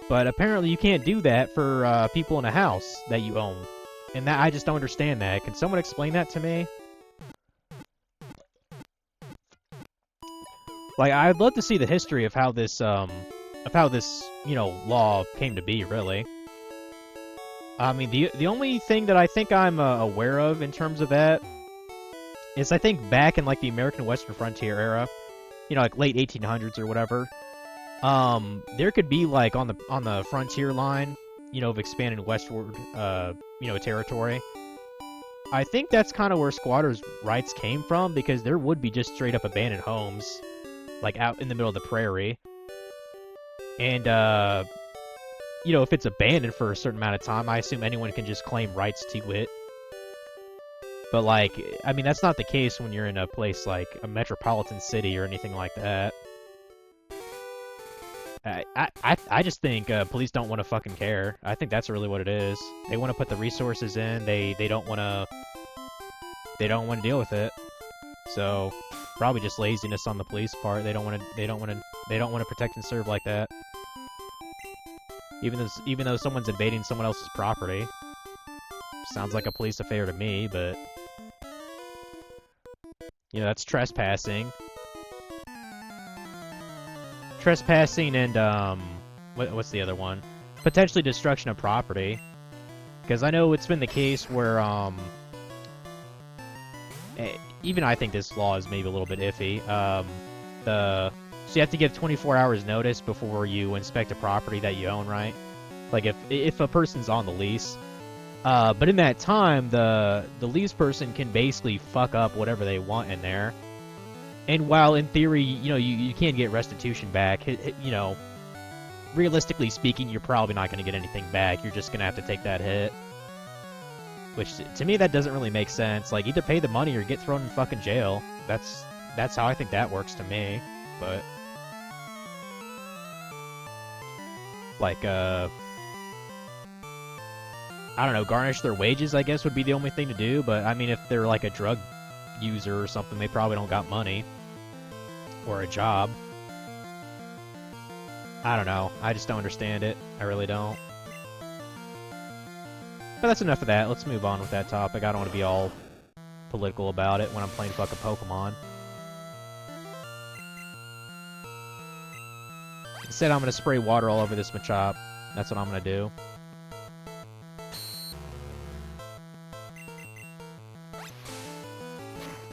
Speaker 1: But apparently you can't do that for people in a house that you own. And that I just don't understand that. Can someone explain that to me? Like, I'd love to see the history of how this, you know, law came to be, really. I mean, the only thing that I think I'm aware of in terms of that is I think back in, like, the American Western Frontier era, you know, like late 1800s or whatever, there could be, like, on the frontier line, you know, of expanding westward, you know, territory. I think that's kind of where squatters' rights came from, because there would be just straight-up abandoned homes, like, out in the middle of the prairie. And, you know, if it's abandoned for a certain amount of time, I assume anyone can just claim rights to it. But, like, I mean, that's not the case when you're in a place like a metropolitan city or anything like that. I just think police don't want to fucking care. I think that's really what it is. They want to put the resources in. They don't want to. They don't want to deal with it. So probably just laziness on the police part. They don't want to. They don't want to. They don't want to protect and serve like that. Even though someone's invading someone else's property. Sounds like a police affair to me, but you know, that's trespassing. Trespassing and what's the other one? Potentially destruction of property. Because I know it's been the case where even I think this law is maybe a little bit iffy. So you have to give 24 hours notice before you inspect a property that you own, right? Like if a person's on the lease. But in that time, the lease person can basically fuck up whatever they want in there. And while in theory, you know, you can get restitution back, you know, realistically speaking, you're probably not going to get anything back. You're just going to have to take that hit. Which, to me, that doesn't really make sense. Like, either pay the money or get thrown in fucking jail. That's how I think that works to me. But like, I don't know, garnish their wages, I guess, would be the only thing to do. But, I mean, if they're like a drug user or something, they probably don't got money. Or a job. I don't know. I just don't understand it. I really don't. But that's enough of that. Let's move on with that topic. I don't want to be all political about it when I'm playing fucking Pokemon. Instead, I'm going to spray water all over this Machop. That's what I'm going to do.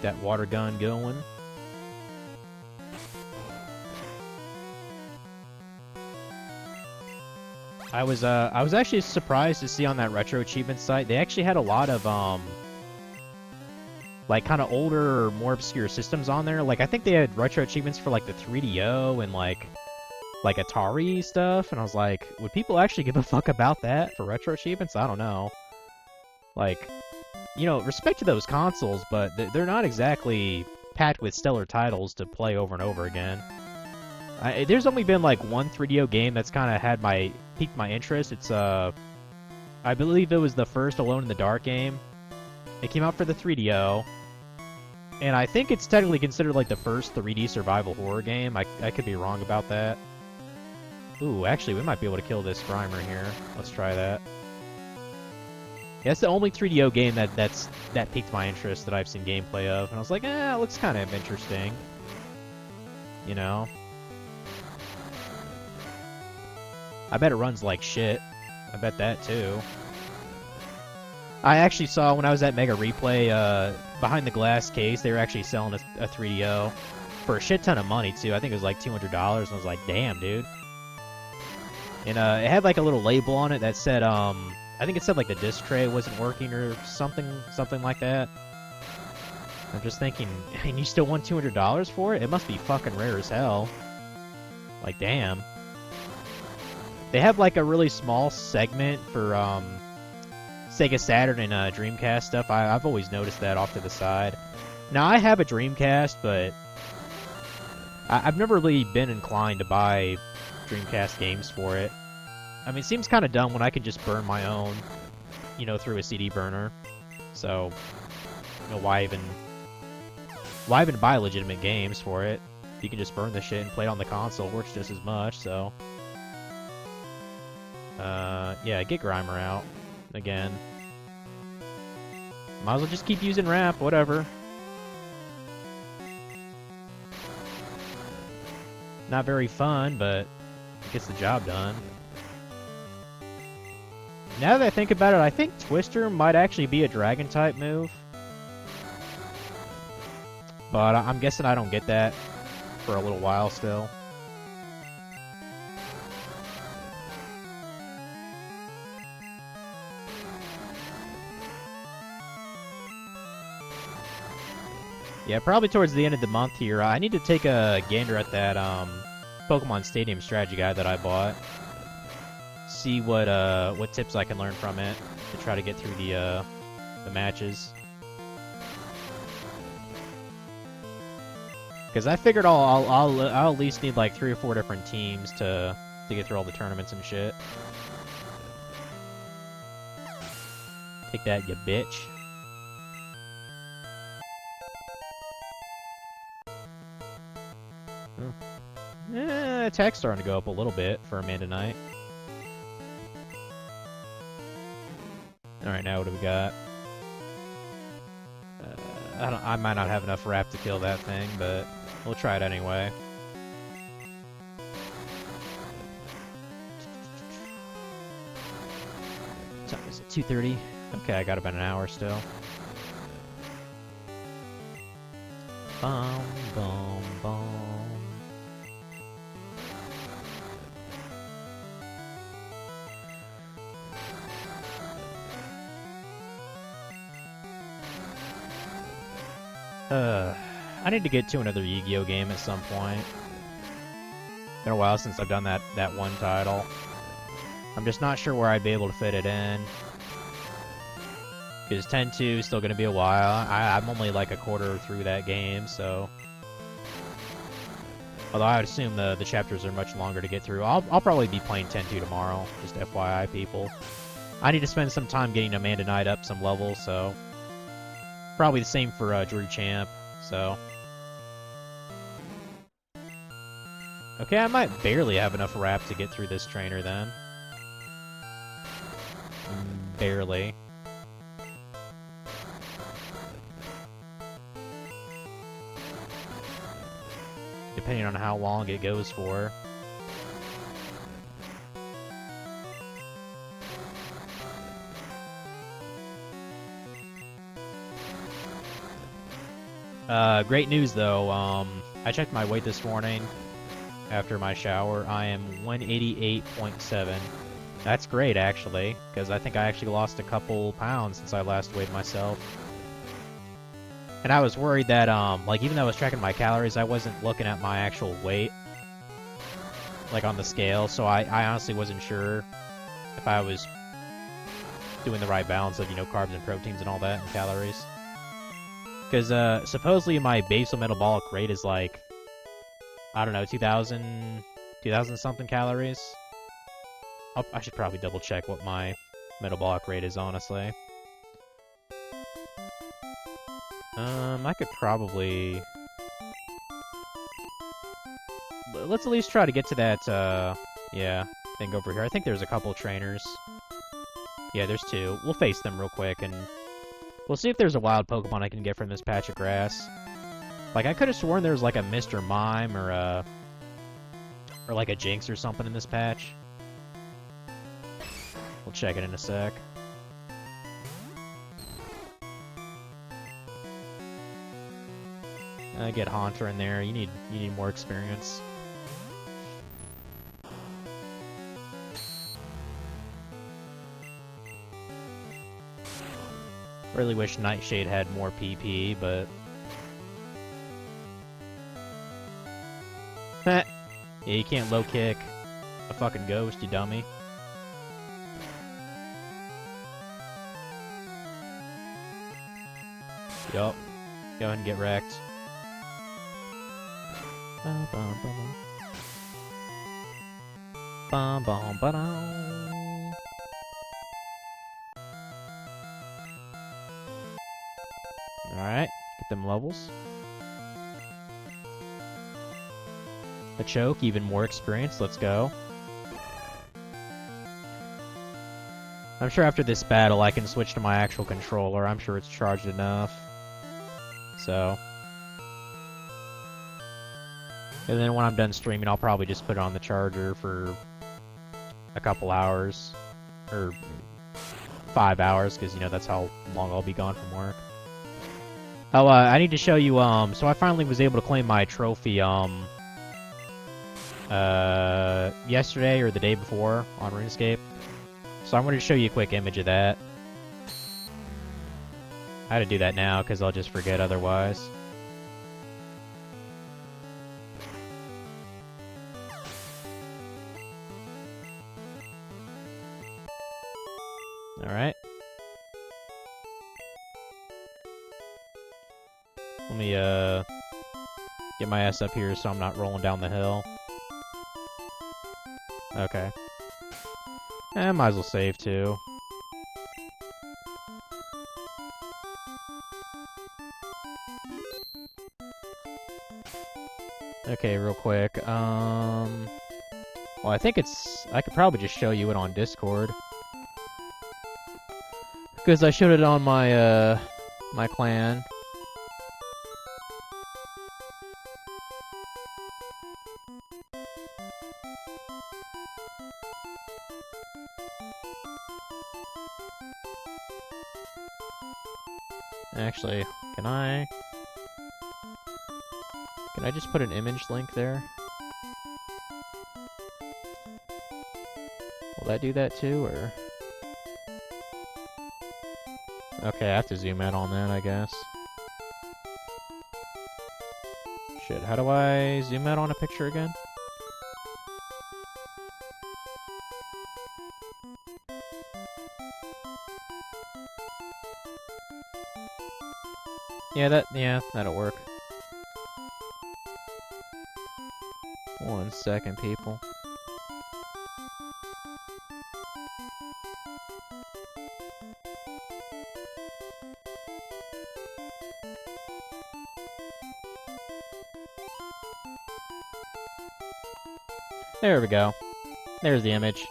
Speaker 1: That water gun going. I was actually surprised to see on that retro achievement site they actually had a lot of like kind of older or more obscure systems on there. Like I think they had retro achievements for like the 3DO and like Atari stuff, and I was like, would people actually give a fuck about that for retro achievements? I don't know. Like, you know, respect to those consoles, but they're not exactly packed with stellar titles to play over and over again. There's only been like one 3DO game that's kind of had piqued my interest. It's I believe it was the first Alone in the Dark game. It came out for the 3DO, and I think it's technically considered like the first 3D survival horror game. I could be wrong about that. Ooh, actually, we might be able to kill this Grimer here. Let's try that. Yeah, it's the only 3DO game that piqued my interest that I've seen gameplay of, and I was like, it looks kind of interesting. You know? I bet it runs like shit. I bet that, too. I actually saw, when I was at Mega Replay, behind the glass case, they were actually selling a 3DO for a shit ton of money, too. I think it was like $200, and I was like, damn, dude. And it had like a little label on it that said, I think it said like the disc tray wasn't working or something like that. I'm just thinking, and you still want $200 for it? It must be fucking rare as hell. Like, damn. They have like a really small segment for Sega Saturn and Dreamcast stuff. I've always noticed that off to the side. Now, I have a Dreamcast, but I've never really been inclined to buy Dreamcast games for it. I mean, it seems kind of dumb when I could just burn my own, you know, through a CD burner. So, you know, why even buy legitimate games for it? You can just burn the shit and play it on the console. It works just as much, so. Yeah, get Grimer out. Again. Might as well just keep using Wrap, whatever. Not very fun, but it gets the job done. Now that I think about it, I think Twister might actually be a Dragon-type move. But I'm guessing I don't get that for a little while still. Yeah, probably towards the end of the month here. I need to take a gander at that Pokemon Stadium strategy guide that I bought. See what tips I can learn from it to try to get through the matches. Because I figured I'll at least need like 3 or 4 different teams to get through all the tournaments and shit. Take that, you bitch. Attack's starting to go up a little bit for Amanda Knight. Alright, now what do we got? I might not have enough rap to kill that thing, but we'll try it anyway. What time is it? 2:30? Okay, I got about an hour still. Bum, bum, bum. I need to get to another Yu-Gi-Oh game at some point. Been a while since I've done that one title. I'm just not sure where I'd be able to fit it in. Because 10-2 is still going to be a while. I'm only like a quarter through that game, so... Although I would assume the chapters are much longer to get through. I'll probably be playing 10-2 tomorrow, just FYI, people. I need to spend some time getting Amanda Knight up some levels, so... Probably the same for Drew Champ, so... Okay, I might barely have enough rap to get through this trainer, then. Barely. Depending on how long it goes for. Great news though, I checked my weight this morning after my shower. I am 188.7. That's great, actually, because I think I actually lost a couple pounds since I last weighed myself. And I was worried that, like, even though I was tracking my calories, I wasn't looking at my actual weight, like, on the scale, so I honestly wasn't sure if I was doing the right balance of, you know, carbs and proteins and all that, and calories. Because, supposedly my basal metabolic rate is, like, I don't know, 2,000 something calories. I should probably double check what my metabolic rate is, honestly. I could probably... Let's at least try to get to that, yeah, thing over here. I think there's a couple trainers. Yeah, there's 2. We'll face them real quick, and we'll see if there's a wild Pokemon I can get from this patch of grass. Like, I could have sworn there was, like, a Mr. Mime or like a Jinx or something in this patch. We'll check it in a sec. Get Haunter in there. You need more experience. Really wish Nightshade had more PP, but... yeah, you can't low kick a fucking ghost, you dummy. Yup. Go ahead and get wrecked. Bum bum bum bum bum bum bum. Alright, get them levels. A choke, even more experience, let's go. I'm sure after this battle I can switch to my actual controller. I'm sure it's charged enough. So... and then when I'm done streaming, I'll probably just put it on the charger for a couple hours. Or 5 hours, because, you know, that's how long I'll be gone from work. Oh, I need to show you, so I finally was able to claim my trophy, yesterday or the day before on RuneScape. So I'm going to show you a quick image of that. I had to do that now, because I'll just forget otherwise. Alright. Let me Get my ass up here so I'm not rolling down the hill. Okay. Might as well save too. Okay, real quick. Well, I think I could probably just show you it on Discord. Because I showed it on my, my clan. Actually, can I just put an image link there? Will that do that too, or? Okay, I have to zoom out on that, I guess. Shit, how do I zoom out on a picture again? Yeah, that'll work. 1 second, people. There we go. There's the image.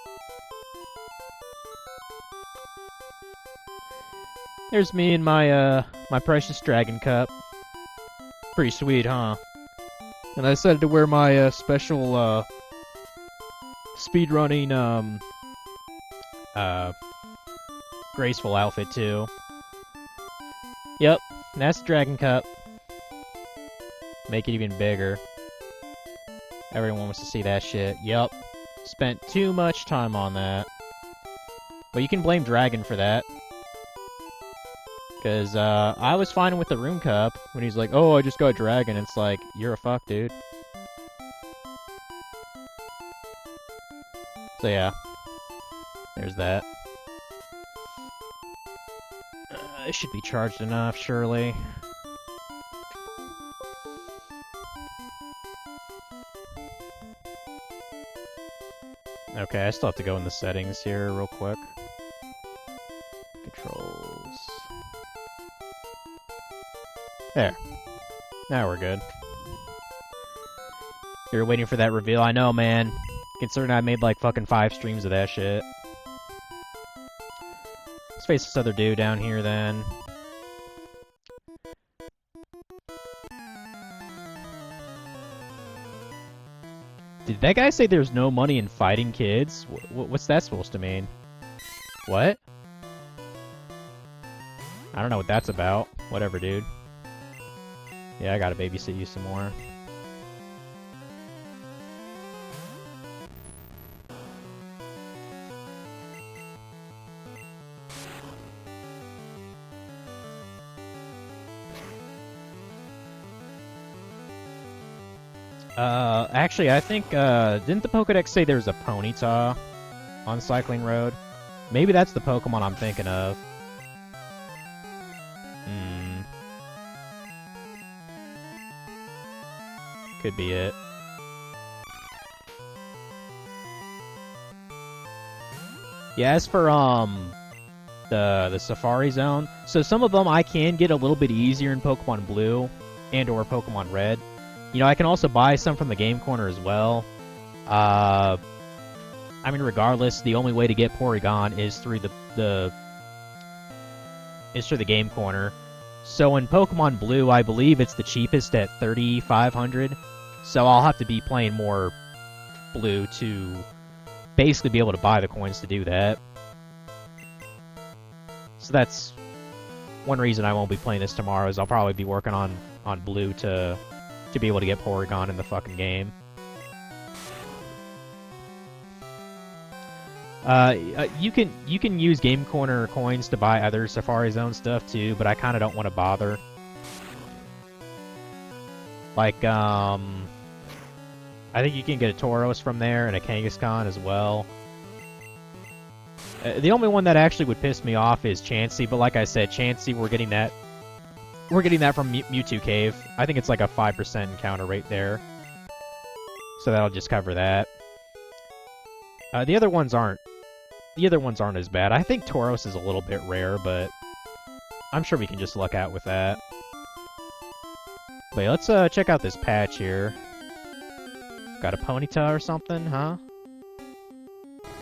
Speaker 1: There's me and my, my precious dragon cup. Pretty sweet, huh? And I decided to wear my, special, speedrunning, graceful outfit, too. Yep, that's the dragon cup. Make it even bigger. Everyone wants to see that shit. Yep. Spent too much time on that. But you can blame Dragon for that. Because, I was fine with the Rune Cup when he's like, oh, I just got Dragon. It's like, you're a fuck, dude. So, yeah. There's that. It should be charged enough, surely. Okay, I still have to go in the settings here real quick. Controls. There. Now we're good. You're waiting for that reveal? I know, man. Considering I made like fucking 5 streams of that shit. Let's face this other dude down here then. Did that guy say there's no money in fighting kids? What's that supposed to mean? What? I don't know what that's about. Whatever, dude. Yeah, I gotta babysit you some more. Actually, I think, didn't the Pokedex say there's a Ponyta on Cycling Road? Maybe that's the Pokemon I'm thinking of. Could be it. Yeah, as for, the Safari Zone, so some of them I can get a little bit easier in Pokemon Blue and or Pokemon Red. You know, I can also buy some from the Game Corner as well. I mean, regardless, the only way to get Porygon is through the Game Corner. So in Pokemon Blue, I believe it's the cheapest at 3,500. So I'll have to be playing more Blue to basically be able to buy the coins to do that. So that's one reason I won't be playing this tomorrow, is I'll probably be working on Blue to be able to get Porygon in the fucking game. You can use Game Corner coins to buy other Safari Zone stuff too, but I kind of don't want to bother. Like, I think you can get a Tauros from there and a Kangaskhan as well. The only one that actually would piss me off is Chansey, but like I said, Chansey, we're getting that We're getting that from Mewtwo Cave. I think it's like a 5% encounter rate there. So that'll just cover that. The other ones aren't as bad. I think Tauros is a little bit rare, but I'm sure we can just luck out with that. But yeah, let's check out this patch here. Got a Ponyta or something, huh?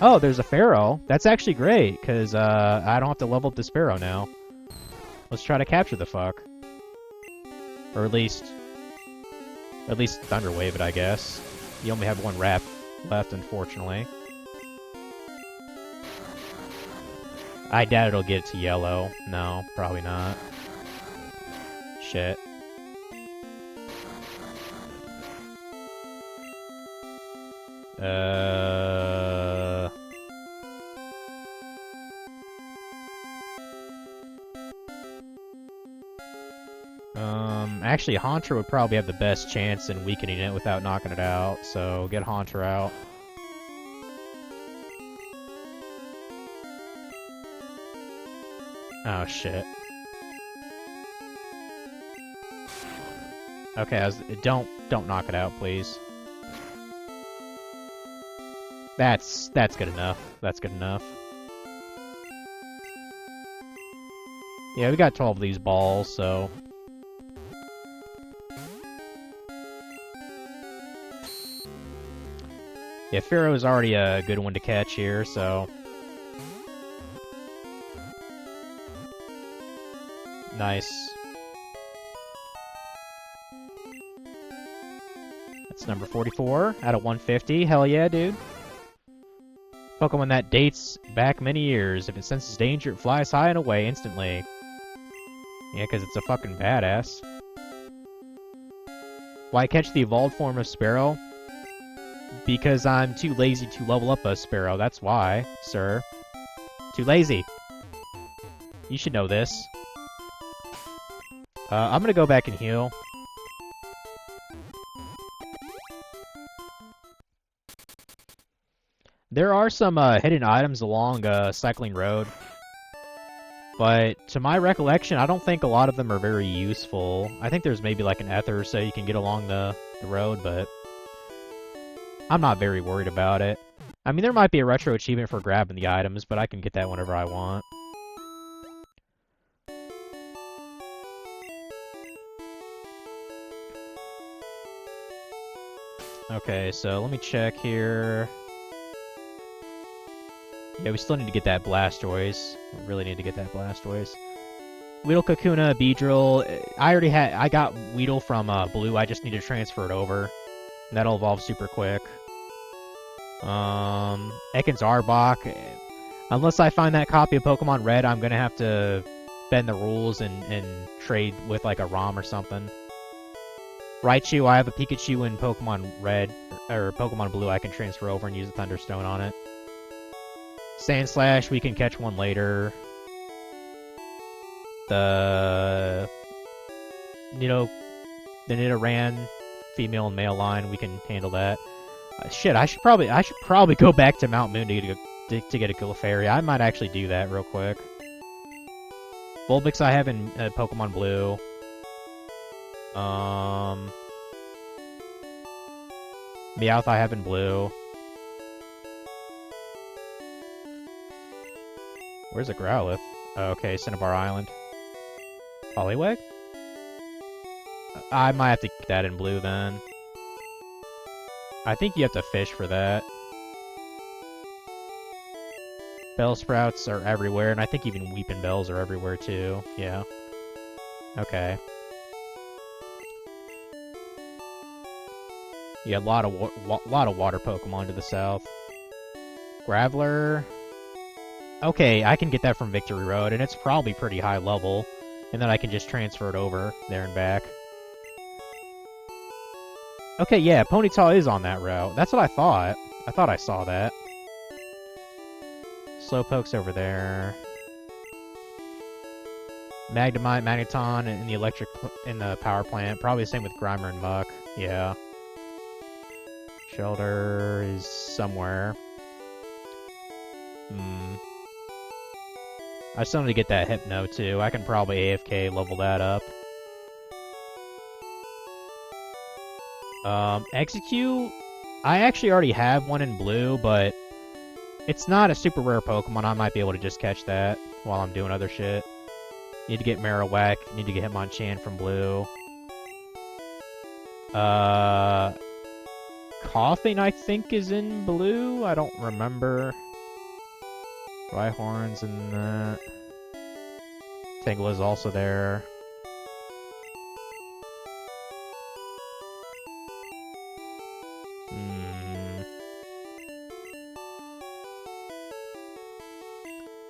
Speaker 1: Oh, there's a Pharaoh. That's actually great, because I don't have to level up the Pharaoh now. Let's try to capture the fuck. Or at least Thunder Wave it, I guess. You only have one wrap left, unfortunately. I doubt it'll get to yellow. No, probably not. Shit. Actually, Haunter would probably have the best chance in weakening it without knocking it out, so get Haunter out. Oh, shit. Okay, don't knock it out, please. That's good enough. That's good enough. Yeah, we got 12 of these balls, so... Yeah, Pharaoh is already a good one to catch here, so... Nice. That's number 44 out of 150. Hell yeah, dude. Pokemon that dates back many years. If it senses danger, it flies high and away instantly. Yeah, because it's a fucking badass. Why catch the evolved form of Sparrow? Because I'm too lazy to level up a Sparrow. That's why, sir. Too lazy. You should know this. I'm gonna go back and heal. There are some hidden items along Cycling Road. But to my recollection, I don't think a lot of them are very useful. I think there's maybe like an ether so you can get along the road, but... I'm not very worried about it. I mean, there might be a retro achievement for grabbing the items, but I can get that whenever I want. Okay, so let me check here. Yeah, we still need to get that Blastoise. We really need to get that Blastoise. Weedle, Kakuna, Beedrill. I got Weedle from Blue. I just need to transfer it over. And that'll evolve super quick. Ekans Arbok. Unless I find that copy of Pokemon Red, I'm gonna have to bend the rules and trade with like a ROM or something. Raichu, I have a Pikachu in Pokemon Red, or Pokemon Blue I can transfer over and use a Thunderstone on it. Sandslash, we can catch one later. The Nidoran, female and male line, we can handle that. Shit, I should probably go back to Mount Moon to get a Clefairy. I might actually do that real quick. Vulpix I have in Pokemon Blue. Meowth I have in Blue. Where's a Growlithe? Oh, okay, Cinnabar Island. Poliwag? I might have to get that in Blue then. I think you have to fish for that. Bellsprouts are everywhere, and I think even Weeping Bells are everywhere too. Yeah. Okay. Yeah, a lot of water Pokemon to the south. Graveler. Okay, I can get that from Victory Road, and it's probably pretty high level. And then I can just transfer it over there and back. Okay, yeah, Ponyta is on that route. That's what I thought. I thought I saw that. Slowpoke's over there. Magnemite, Magneton in the power plant. Probably the same with Grimer and Muck. Yeah. Shelter is somewhere. I still need to get that Hypno, too. I can probably AFK level that up. Execute, I actually already have one in blue, but it's not a super rare Pokemon. I might be able to just catch that while I'm doing other shit. Need to get Marowak, need to get Hitmonchan from blue. Coughing, I think, is in blue. I don't remember. Rhyhorn's in that. Tangela's also there.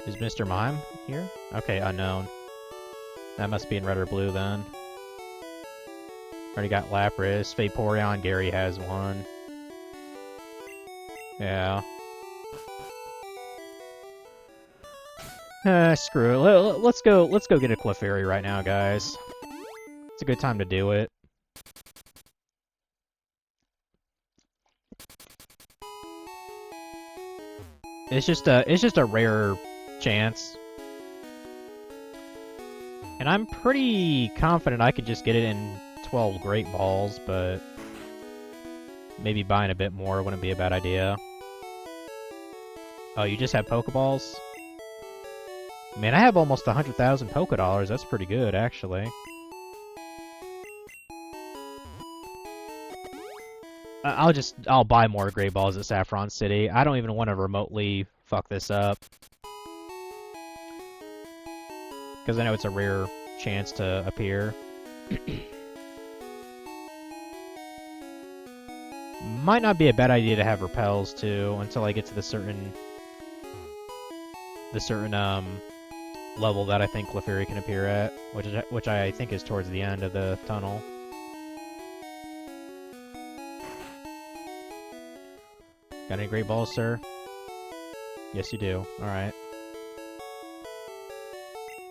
Speaker 1: Is Mr. Mime here? Okay, unknown. That must be in red or blue then. Already got Lapras, Vaporeon, Gary has one. Yeah. Screw it. Let's go get a Clefairy right now, guys. It's a good time to do it. It's just a rare chance. And I'm pretty confident I could just get it in 12 Great Balls, but maybe buying a bit more wouldn't be a bad idea. Oh, you just have Pokeballs? Man, I have almost 100,000 Pokedollars. That's pretty good, actually. I'll buy more Great Balls at Saffron City. I don't even want to remotely fuck this up. Because I know it's a rare chance to appear. Might not be a bad idea to have repels too until I get to the certain level that I think Clefairy can appear at, which I think is towards the end of the tunnel. Got any Great Balls, sir? Yes, you do. Alright.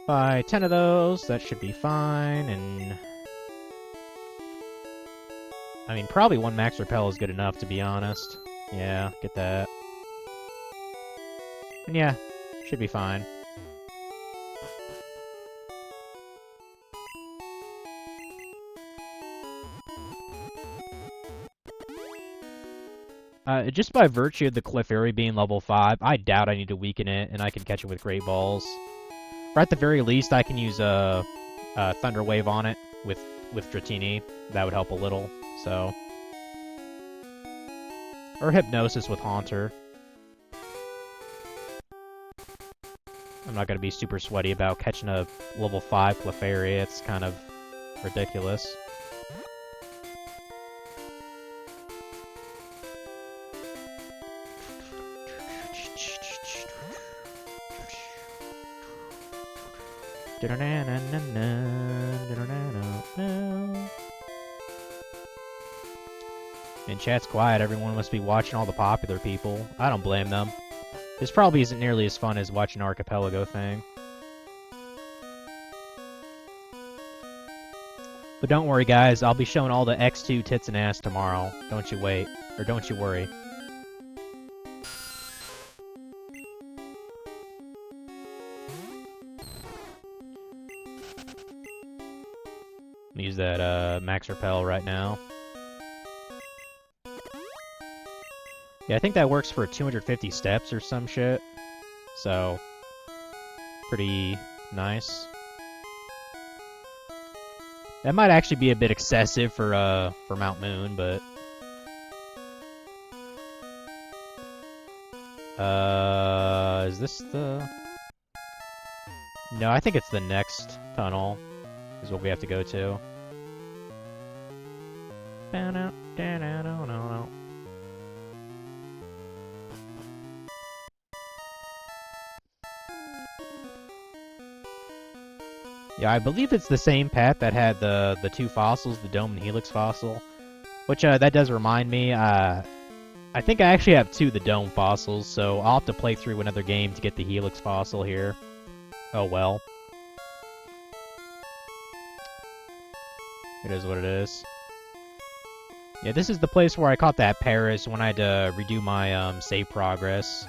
Speaker 1: Buy 10 of those, that should be fine, and... I mean, probably one Max Repel is good enough, to be honest. Yeah, get that. And yeah, should be fine. Just by virtue of the Clefairy being level 5, I doubt I need to weaken it, and I can catch it with Great Balls. Or at the very least, I can use a Thunder Wave on it with Dratini. That would help a little, so... Or Hypnosis with Haunter. I'm not going to be super sweaty about catching a level 5 Clefairy. It's kind of ridiculous. And chat's quiet, everyone must be watching all the popular people. I don't blame them. This probably isn't nearly as fun as watching Archipelago thing. But don't worry guys, I'll be showing all the X2 tits and ass tomorrow. Don't you wait. Or don't you worry. Use that Max Repel right now. Yeah, I think that works for 250 steps or some shit. So, pretty nice. That might actually be a bit excessive for Mount Moon, but... is this the... No, I think it's the next tunnel is what we have to go to. Yeah, I believe it's the same path that had the two fossils, the Dome and Helix fossil. Which, that does remind me, I think I actually have 2 of the Dome fossils, so I'll have to play through another game to get the Helix fossil here. Oh well. It is what it is. Yeah, this is the place where I caught that Paris when I had to redo my save progress.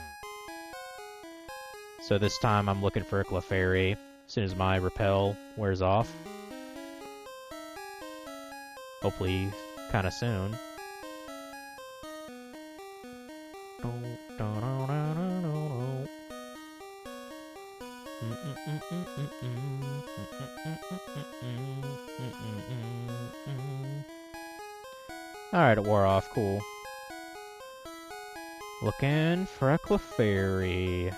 Speaker 1: So this time I'm looking for a Clefairy as soon as my Repel wears off. Hopefully kind of soon. Alright, it wore off. Cool. Looking for a Clefairy.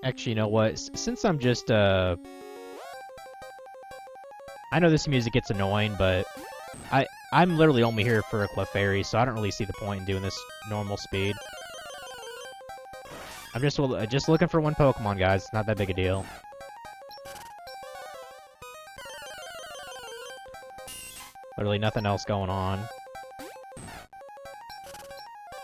Speaker 1: Actually, you know what? Since I'm just, I know this music gets annoying, but I'm literally only here for a Clefairy, so I don't really see the point in doing this normal speed. I'm just looking for one Pokemon, guys. It's not that big a deal. Literally nothing else going on.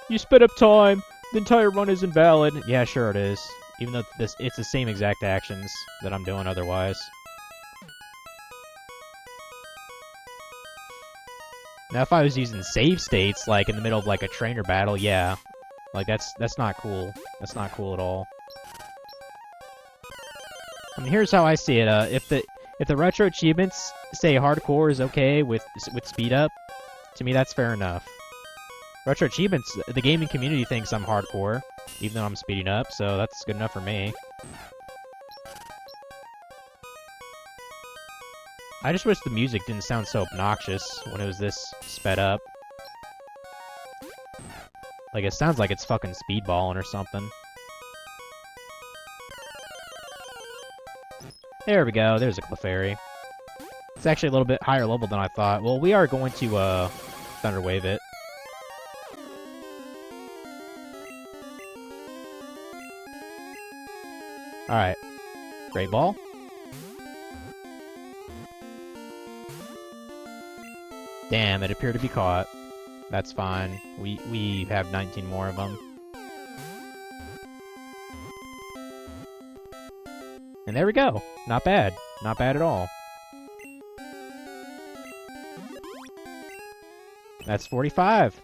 Speaker 1: You sped up time! The entire run is invalid. Yeah, sure it is. Even though it's the same exact actions that I'm doing otherwise. Now, if I was using save states, like, in the middle of, like, a trainer battle, yeah. Like, that's not cool. That's not cool at all. I mean, here's how I see it. If the retro achievements say hardcore is okay with speed up, to me that's fair enough. Retro achievements, the gaming community thinks I'm hardcore, even though I'm speeding up, so that's good enough for me. I just wish the music didn't sound so obnoxious when it was this sped up. Like, it sounds like it's fucking speedballing or something. There we go, there's a Clefairy. It's actually a little bit higher level than I thought. Well, we are going to, Thunder Wave it. Alright. Great Ball. Damn, it appeared to be caught. That's fine. We have 19 more of them. And there we go. Not bad. Not bad at all. That's 45.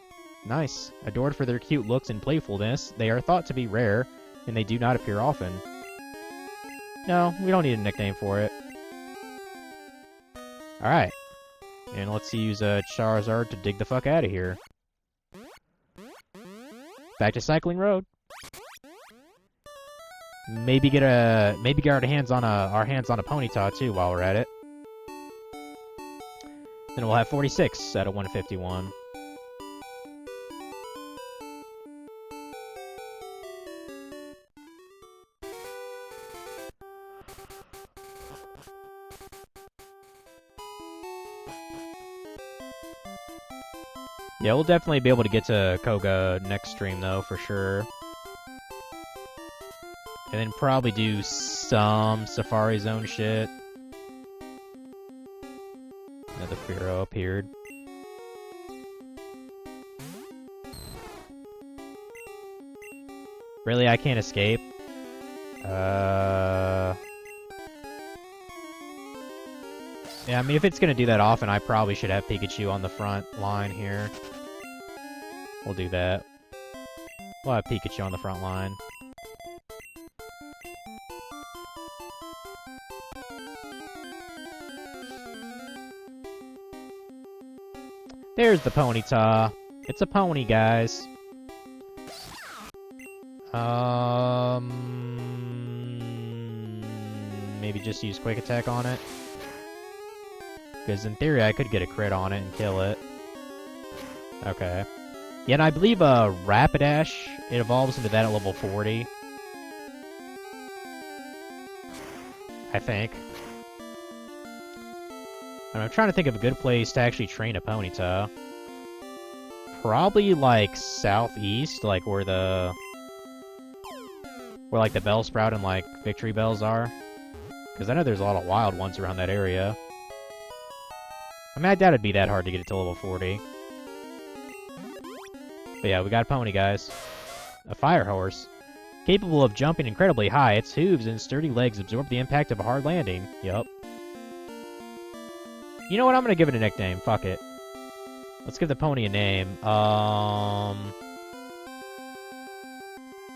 Speaker 1: Nice. Adored for their cute looks and playfulness, they are thought to be rare, and they do not appear often. No, we don't need a nickname for it. Alright. And let's use Charizard to dig the fuck out of here. Back to Cycling Road. Maybe get our hands on a Ponyta too while we're at it. Then we'll have 46 out of 151. Yeah, we'll definitely be able to get to Koga next stream, though, for sure. And then probably do some Safari Zone shit. Another Fearow appeared. Really, I can't escape? Yeah, I mean, if it's gonna do that often, I probably should have Pikachu on the front line here. We'll do that. We'll have Pikachu on the front line. There's the Ponyta. It's a pony, guys. Maybe just use Quick Attack on it. Because in theory, I could get a crit on it and kill it. Okay. Yeah, and I believe Rapidash, it evolves into that at level 40. I think. And I'm trying to think of a good place to actually train a Ponyta. Probably, like, southeast, like, where like, the Bellsprout and, like, Victory Bells are. Because I know there's a lot of wild ones around that area. I mean, I doubt it'd be that hard to get it to level 40. But yeah, we got a pony, guys. A fire horse. Capable of jumping incredibly high, its hooves and sturdy legs absorb the impact of a hard landing. Yup. You know what? I'm gonna give it a nickname. Fuck it. Let's give the pony a name. I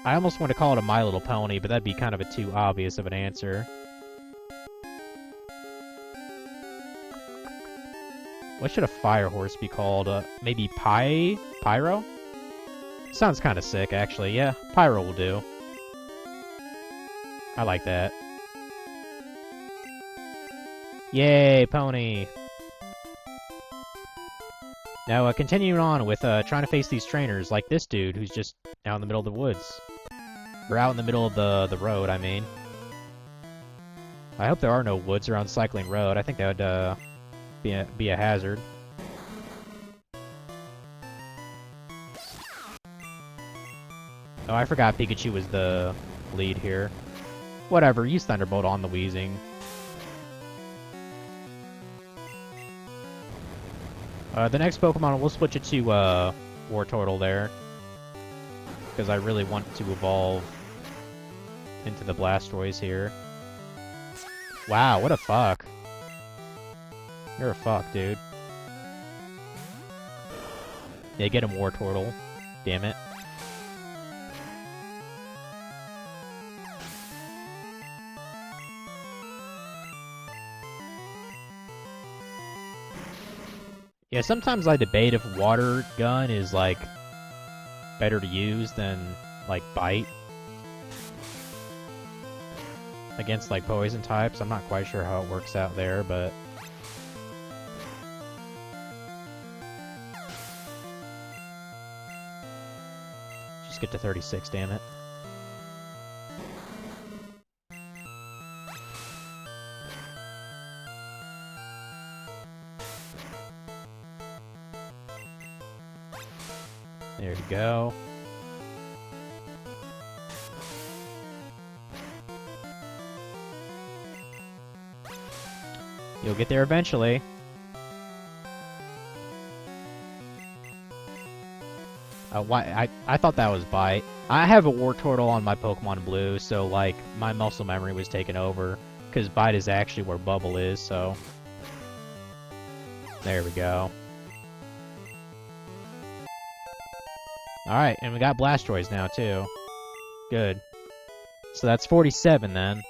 Speaker 1: almost want to call it a My Little Pony, but that'd be kind of a too obvious of an answer. What should a fire horse be called? Maybe Pyro? Sounds kind of sick, actually. Yeah, Pyro will do. I like that. Yay, pony! Now, continuing on with trying to face these trainers, like this dude who's just out in the middle of the woods. Or out in the middle of the road, I mean. I hope there are no woods around Cycling Road. I think that would be a hazard. Oh, I forgot Pikachu was the lead here. Whatever, use Thunderbolt on the Weezing. The next Pokemon, we'll switch it to Wartortle there. Because I really want to evolve into the Blastoise here. Wow, what a fuck. You're a fuck, dude. Yeah, get him Wartortle. Damn it. Yeah, sometimes I debate if Water Gun is, like, better to use than, like, Bite. Against, like, poison types. I'm not quite sure how it works out there, but... Just get to 36, damn it. There you go. You'll get there eventually. I thought that was Bite. I have a Wartortle on my Pokemon Blue, so, like, my muscle memory was taken over. Because Bite is actually where Bubble is, so... There we go. Alright, and we got Blastoise now, too. Good. So that's 47, then.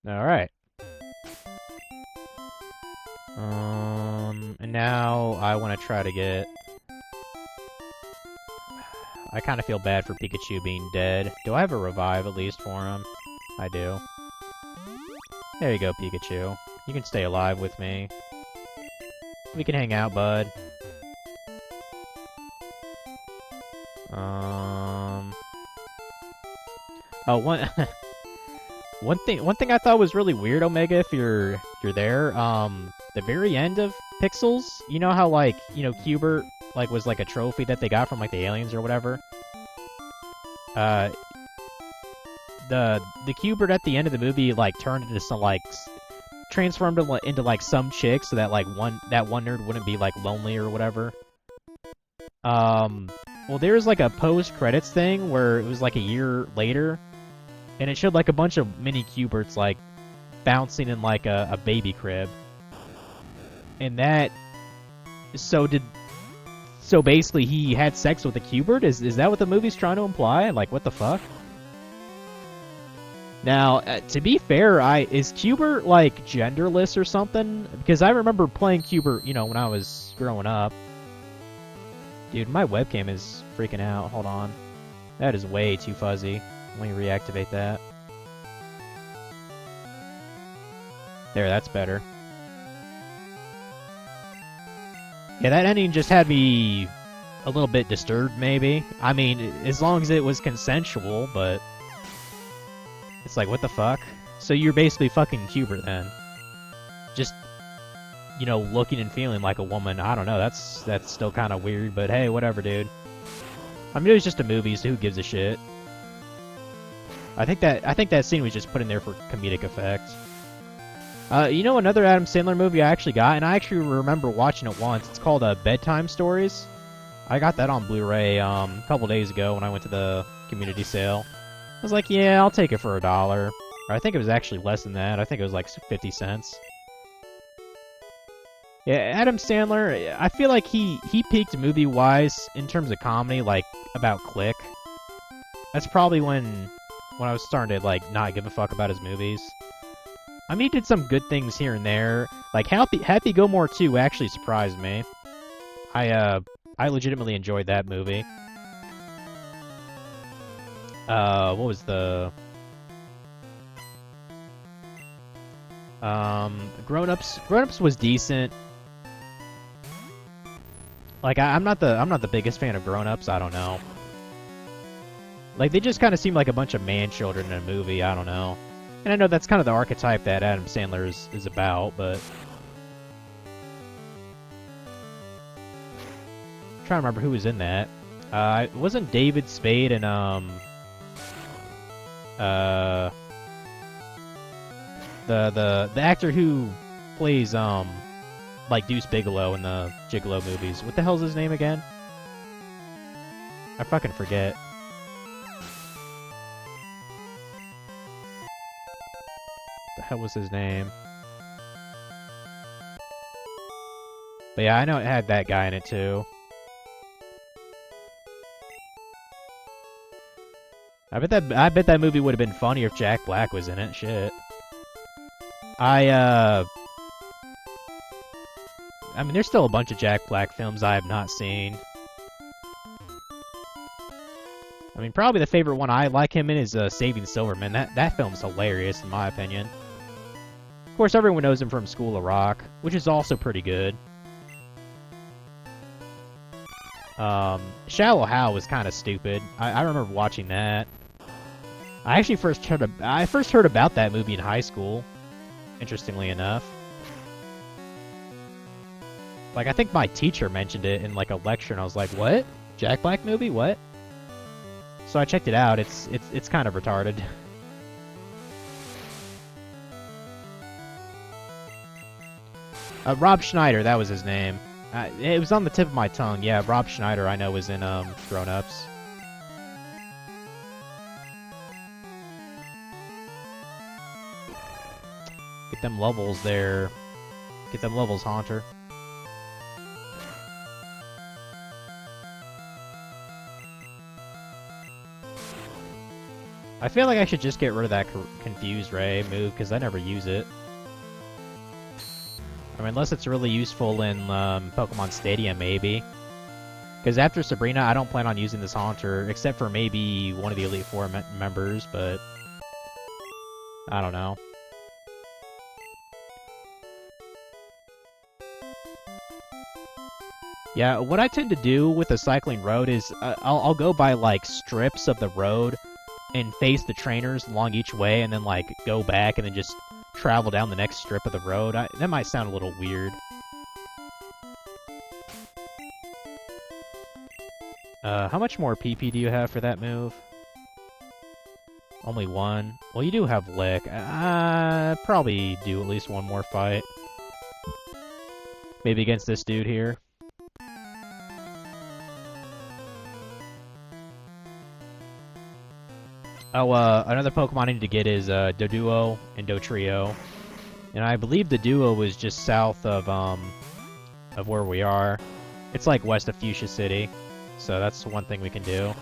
Speaker 1: Alright. And now I want to try to get... I kind of feel bad for Pikachu being dead. Do I have a revive at least for him? I do. There you go, Pikachu. You can stay alive with me. We can hang out, bud. Oh, one thing I thought was really weird, Omega, if you're there, the very end of Pixels, you know how, like, you know, Cubert, like, was, like, a trophy that they got from, like, the aliens or whatever? The Cubert at the end of the movie, like, turned into some, like, transformed into, like, some chick so that, like, that one nerd wouldn't be, like, lonely or whatever. Well, there's, like, a post-credits thing where it was, like, a year later, and it showed, like, a bunch of mini Cuberts, like, bouncing in, like, a baby crib. And that... So basically he had sex with a Cubert? Is that what the movie's trying to imply? Like, what the fuck? Now, to be fair, is Cubert, like, genderless or something? Because I remember playing Cubert, you know, when I was growing up. Dude, my webcam is freaking out. Hold on. That is way too fuzzy. Let me reactivate that. There, that's better. Yeah, that ending just had me a little bit disturbed, maybe. I mean, as long as it was consensual, but... It's like, what the fuck? So you're basically fucking Cubert, then. Just, you know, looking and feeling like a woman. I don't know, that's still kind of weird, but hey, whatever, dude. I mean, it was just a movie, so who gives a shit? I think that scene was just put in there for comedic effect. You know another Adam Sandler movie I actually got, and I actually remember watching it once. It's called Bedtime Stories. I got that on Blu-ray a couple days ago when I went to the community sale. I was like, yeah, I'll take it for $1. Or I think it was actually less than that. I think it was like 50 cents. Yeah, Adam Sandler, I feel like he peaked movie-wise in terms of comedy, like, about Click. That's probably when I was starting to, like, not give a fuck about his movies. I mean, he did some good things here and there. Like, Happy Gilmore 2 actually surprised me. I legitimately enjoyed that movie. What was the... Grown Ups was decent. Like, I'm not the biggest fan of Grown Ups, I don't know. Like, they just kind of seem like a bunch of man-children in a movie, I don't know. And I know that's kind of the archetype that Adam Sandler is about, but... I'm trying to remember who was in that. It wasn't David Spade and, the actor who plays, like Deuce Bigelow in the Gigolo movies. What the hell's his name again? I fucking forget. The hell was his name? But yeah, I know it had that guy in it too. I bet that movie would have been funnier if Jack Black was in it. Shit. I mean, there's still a bunch of Jack Black films I have not seen. I mean, probably the favorite one I like him in is Saving Silverman. That film's hilarious, in my opinion. Of course, everyone knows him from School of Rock, which is also pretty good. Shallow Hal was kind of stupid. I remember watching that. I actually first heard about that movie in high school, interestingly enough. Like, I think my teacher mentioned it in, like, a lecture, and I was like, what? Jack Black movie? What? So I checked it out. It's kind of retarded. Rob Schneider, that was his name. It was on the tip of my tongue. Yeah, Rob Schneider, I know, was in, Grown Ups. Get them levels there. Get them levels, Haunter. I feel like I should just get rid of that Confuse Ray move, because I never use it. I mean, unless it's really useful in Pokemon Stadium, maybe. Because after Sabrina, I don't plan on using this Haunter, except for maybe one of the Elite Four members, but... I don't know. Yeah, what I tend to do with a cycling road is I'll go by, like, strips of the road and face the trainers along each way, and then, like, go back and then just travel down the next strip of the road. That might sound a little weird. How much more PP do you have for that move? Only one. Well, you do have Lick. Probably do at least one more fight. Maybe against this dude here. Oh, another Pokemon I need to get is Doduo and Dotrio. And I believe the Duo was just south of where we are. It's like west of Fuchsia City. So that's one thing we can do.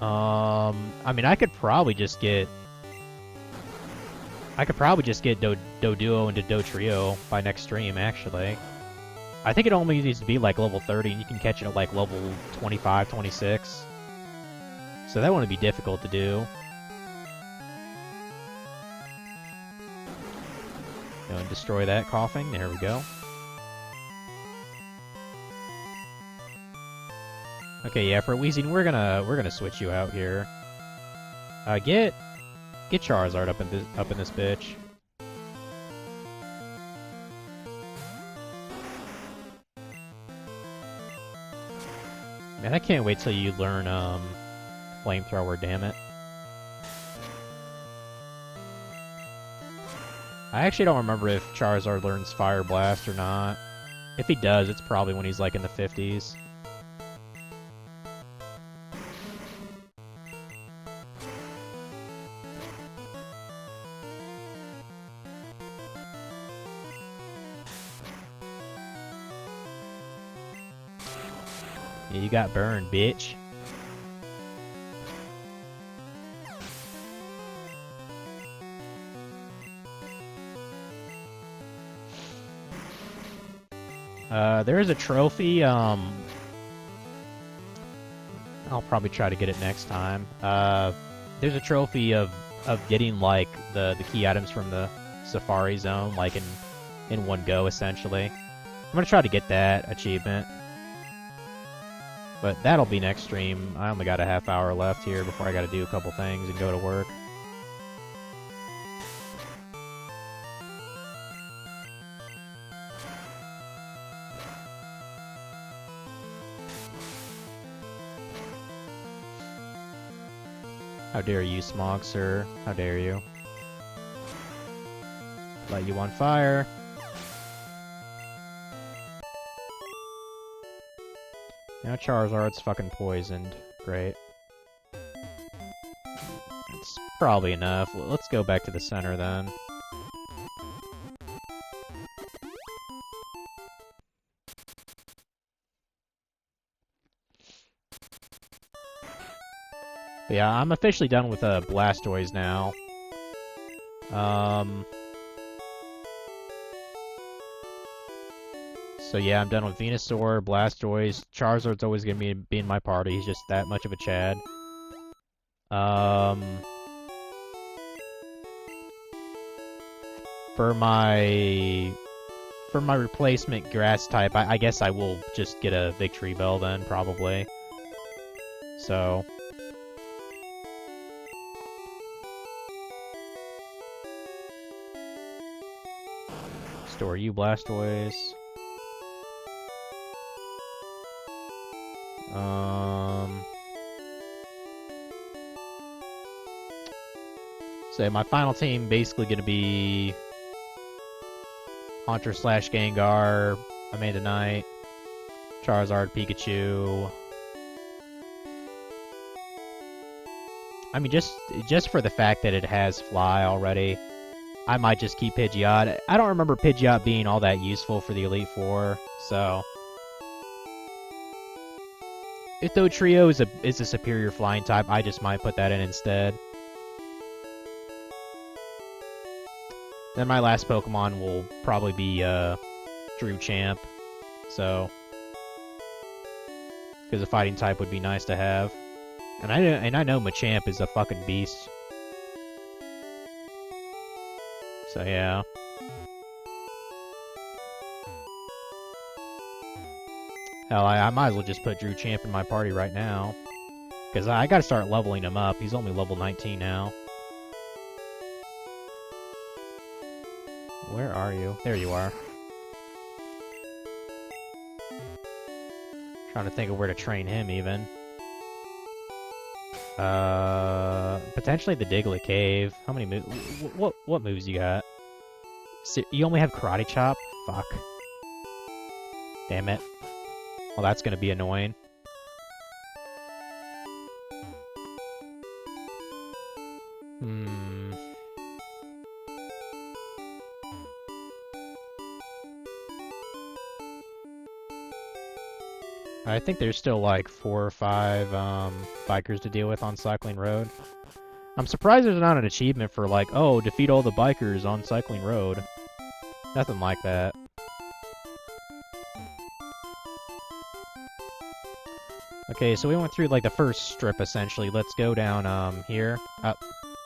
Speaker 1: I mean, I could probably just get Doduo into Dotrio by next stream, actually. I think it only needs to be like level 30, and you can catch it at like level 25, 26. So that wouldn't be difficult to do. Go and destroy that coughing. There we go. Okay, yeah, for Weezing, we're gonna switch you out here. Get Charizard up in this bitch. Man, I can't wait till you learn, Flamethrower, damn it. I actually don't remember if Charizard learns Fire Blast or not. If he does, it's probably when he's, like, in the 50s. Yeah, you got burned, bitch. There is a trophy, I'll probably try to get it next time. There's a trophy of getting, like, the key items from the Safari Zone, like, in one go, essentially. I'm gonna try to get that achievement. But that'll be next stream. I only got a half hour left here before I gotta do a couple things and go to work. How dare you, Smog, sir? How dare you? Light you on fire. Now Charizard's fucking poisoned. Great. That's probably enough. Let's go back to the center then. But yeah, I'm officially done with Blastoise now. So yeah, I'm done with Venusaur, Blastoise. Charizard's always gonna be in my party. He's just that much of a Chad. For my replacement grass type, I guess I will just get a Victory Bell then, probably. So store you, Blastoise. So my final team basically gonna be Haunter / Gengar, Amanda Knight, Charizard, Pikachu. I mean, just for the fact that it has Fly already, I might just keep Pidgeot. I don't remember Pidgeot being all that useful for the Elite Four, so if though Trio is a superior flying type, I just might put that in instead. Then my last Pokemon will probably be Drew Champ, so because a fighting type would be nice to have, and I know Machamp is a fucking beast. So yeah. Hell, I might as well just put Drew Champ in my party right now, because I gotta start leveling him up. He's only level 19 now. Where are you? There you are. Trying to think of where to train him, even. Potentially the Diglett Cave. How many moves? What moves you got? You only have Karate Chop? Fuck. Damn it. Well, that's gonna be annoying. I think there's still like 4 or 5 bikers to deal with on Cycling Road. I'm surprised there's not an achievement for like, oh, defeat all the bikers on Cycling Road. Nothing like that. Okay, so we went through like the first strip essentially. Let's go down here. Oh,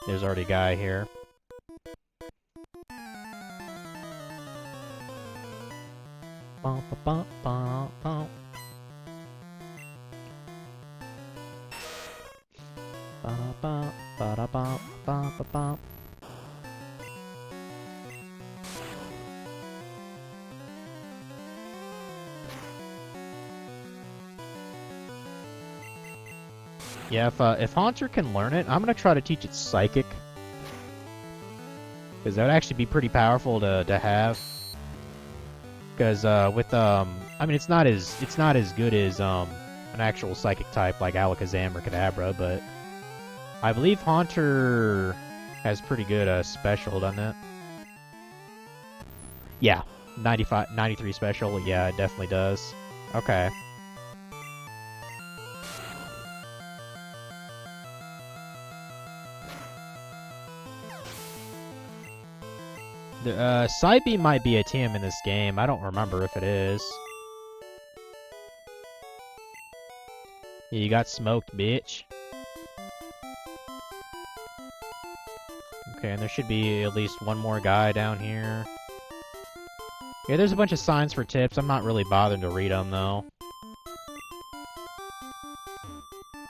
Speaker 1: there's already a guy here. Bum, bum, bum, bum. Yeah, if Haunter can learn it, I'm gonna try to teach it Psychic, because that would actually be pretty powerful to have. Because with I mean, it's not as good as an actual Psychic type like Alakazam or Kadabra, but I believe Haunter has pretty good special, doesn't it? Yeah, 93 special. Yeah, it definitely does. Okay. Psybeam might be a TM in this game. I don't remember if it is. Yeah, you got smoked, bitch. Okay, and there should be at least one more guy down here. Yeah, there's a bunch of signs for tips. I'm not really bothered to read them, though.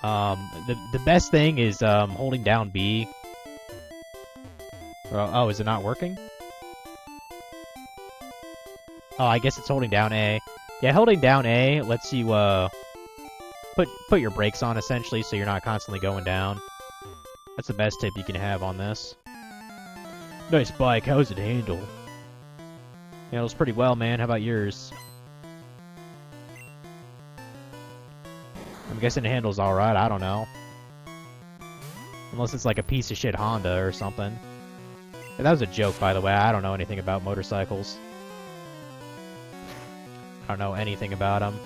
Speaker 1: The best thing is holding down B. Oh, is it not working? Oh, I guess it's holding down A. Yeah, holding down A lets you put your brakes on essentially, so you're not constantly going down. That's the best tip you can have on this. Nice bike. How's it handle? Handles pretty well, man. How about yours? I'm guessing it handles alright. I don't know. Unless it's like a piece of shit Honda or something. Yeah, that was a joke, by the way. I don't know anything about motorcycles. I don't know anything about them.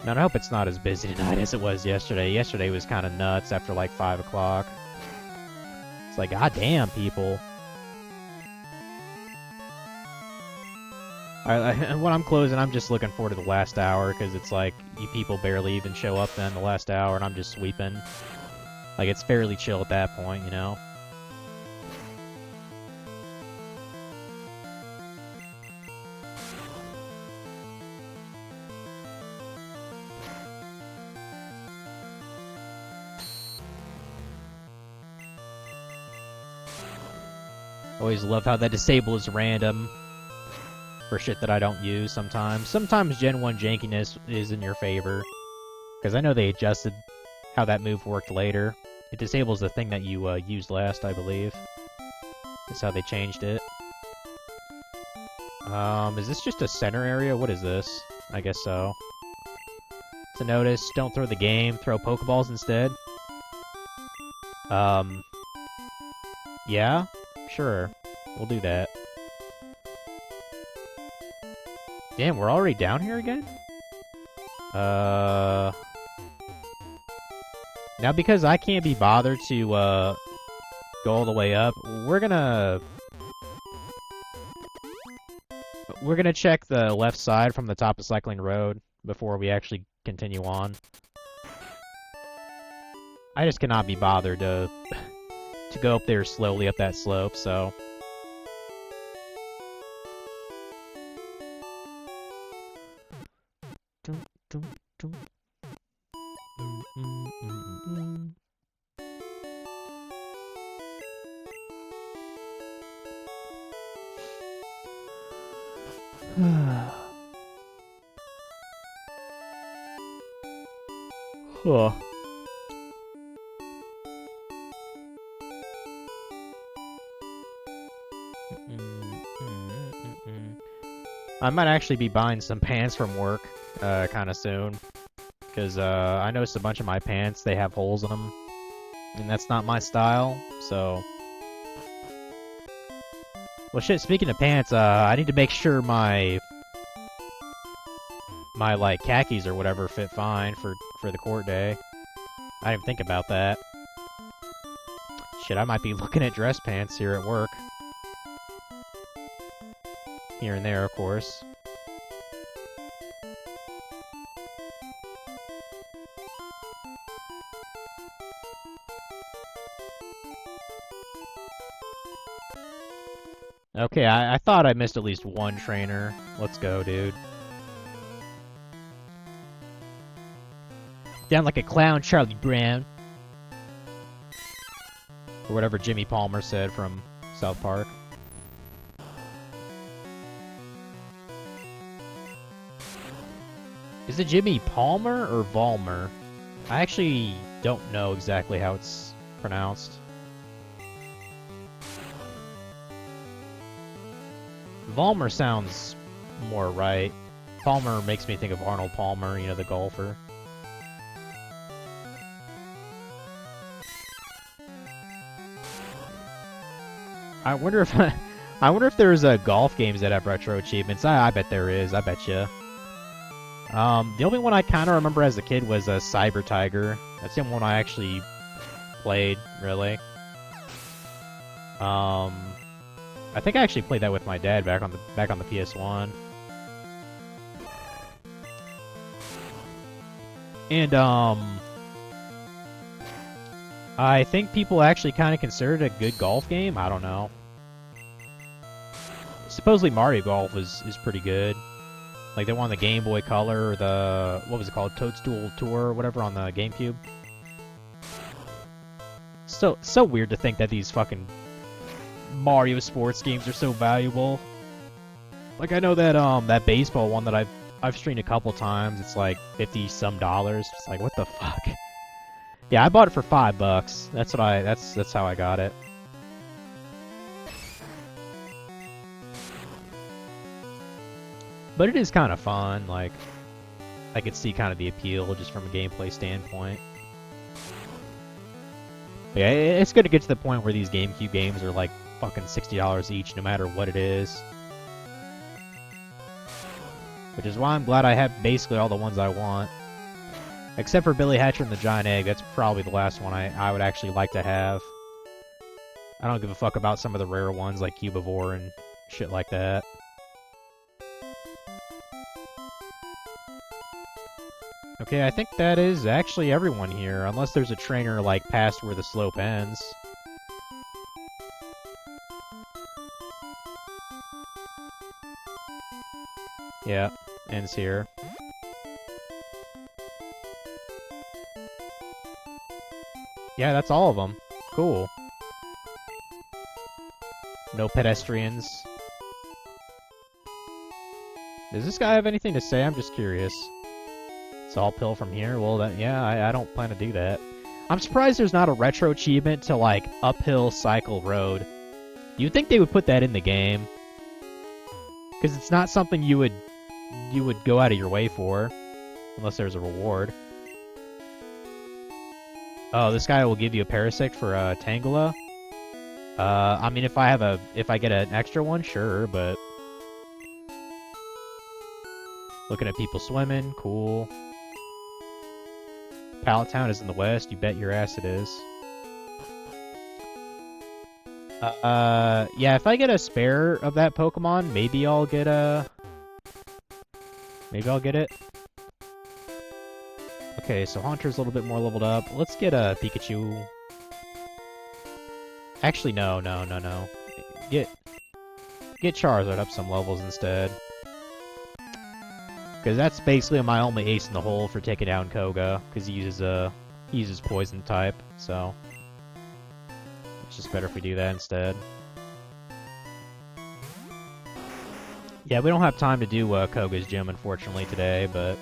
Speaker 1: Man, I hope it's not as busy tonight as it was yesterday. Yesterday was kind of nuts after like 5 o'clock. It's like, goddamn, people. When I'm closing, I'm just looking forward to the last hour, because it's like, you people barely even show up then the last hour, and I'm just sweeping. Like, it's fairly chill at that point, you know? Always love how that disable is random for shit that I don't use sometimes. Sometimes Gen 1 jankiness is in your favor, because I know they adjusted how that move worked later. It disables the thing that you used last, I believe. That's how they changed it. Is this just a center area? What is this? I guess so. To notice, don't throw the game, throw Pokeballs instead. Yeah? Sure. We'll do that. Damn, we're already down here again? Now because I can't be bothered to, go all the way up, we're gonna check the left side from the top of Cycling Road before we actually continue on. I just cannot be bothered to go up there slowly up that slope, so... Huh. I might actually be buying some pants from work, kind of soon. Because, I noticed a bunch of my pants, they have holes in them. And that's not my style, so... Well, shit, speaking of pants, I need to make sure my, like, khakis or whatever fit fine for the court day. I didn't think about that. Shit, I might be looking at dress pants here at work. Here and there, of course. Okay, I thought I missed at least one trainer. Let's go, dude. Down like a clown, Charlie Brown. Or whatever Jimmy Palmer said from South Park. Is it Jimmy Palmer or Vollmer? I actually don't know exactly how it's pronounced. Vollmer sounds more right. Palmer makes me think of Arnold Palmer, you know, the golfer. I wonder if I wonder if there's golf games that have retro achievements. I bet there is. I bet you. The only one I kind of remember as a kid was Cyber Tiger. That's the only one I actually played, really. I think I actually played that with my dad back on the PS1. And I think people actually kind of consider it a good golf game. I don't know. Supposedly Mario Golf is pretty good. Like they won the Game Boy Color or the, what was it called, Toadstool Tour or whatever on the GameCube. So weird to think that these fucking Mario sports games are so valuable. Like I know that that baseball one that I've streamed a couple times, it's like $50-some. It's like, what the fuck? Yeah, I bought it for $5. That's how I got it. But it is kind of fun, like, I could see kind of the appeal just from a gameplay standpoint. But yeah, it's gonna get to the point where these GameCube games are like fucking $60 each, no matter what it is. Which is why I'm glad I have basically all the ones I want. Except for Billy Hatcher and the Giant Egg, that's probably the last one I would actually like to have. I don't give a fuck about some of the rare ones like Cubivore and shit like that. Okay, I think that is actually everyone here, unless there's a trainer, like, past where the slope ends. Yeah, ends here. Yeah, that's all of them. Cool. No pedestrians. Does this guy have anything to say? I'm just curious. It's all pill from here? Well, yeah, I don't plan to do that. I'm surprised there's not a retro achievement to, like, uphill cycle road. You'd think they would put that in the game. Because it's not something you would go out of your way for. Unless there's a reward. Oh, this guy will give you a Parasect for Tangela? I mean, if I get an extra one, sure, but... Looking at people swimming, cool. Pallet Town is in the west, you bet your ass it is. Yeah, if I get a spare of that Pokemon, maybe I'll get a... Maybe I'll get it. Okay, so Haunter's a little bit more leveled up. Let's get a Pikachu. Actually, no. Get Charizard up some levels instead. Because that's basically my only ace in the hole for taking down Koga, because he uses poison type, so it's just better if we do that instead. Yeah, we don't have time to do Koga's gym, unfortunately, today, but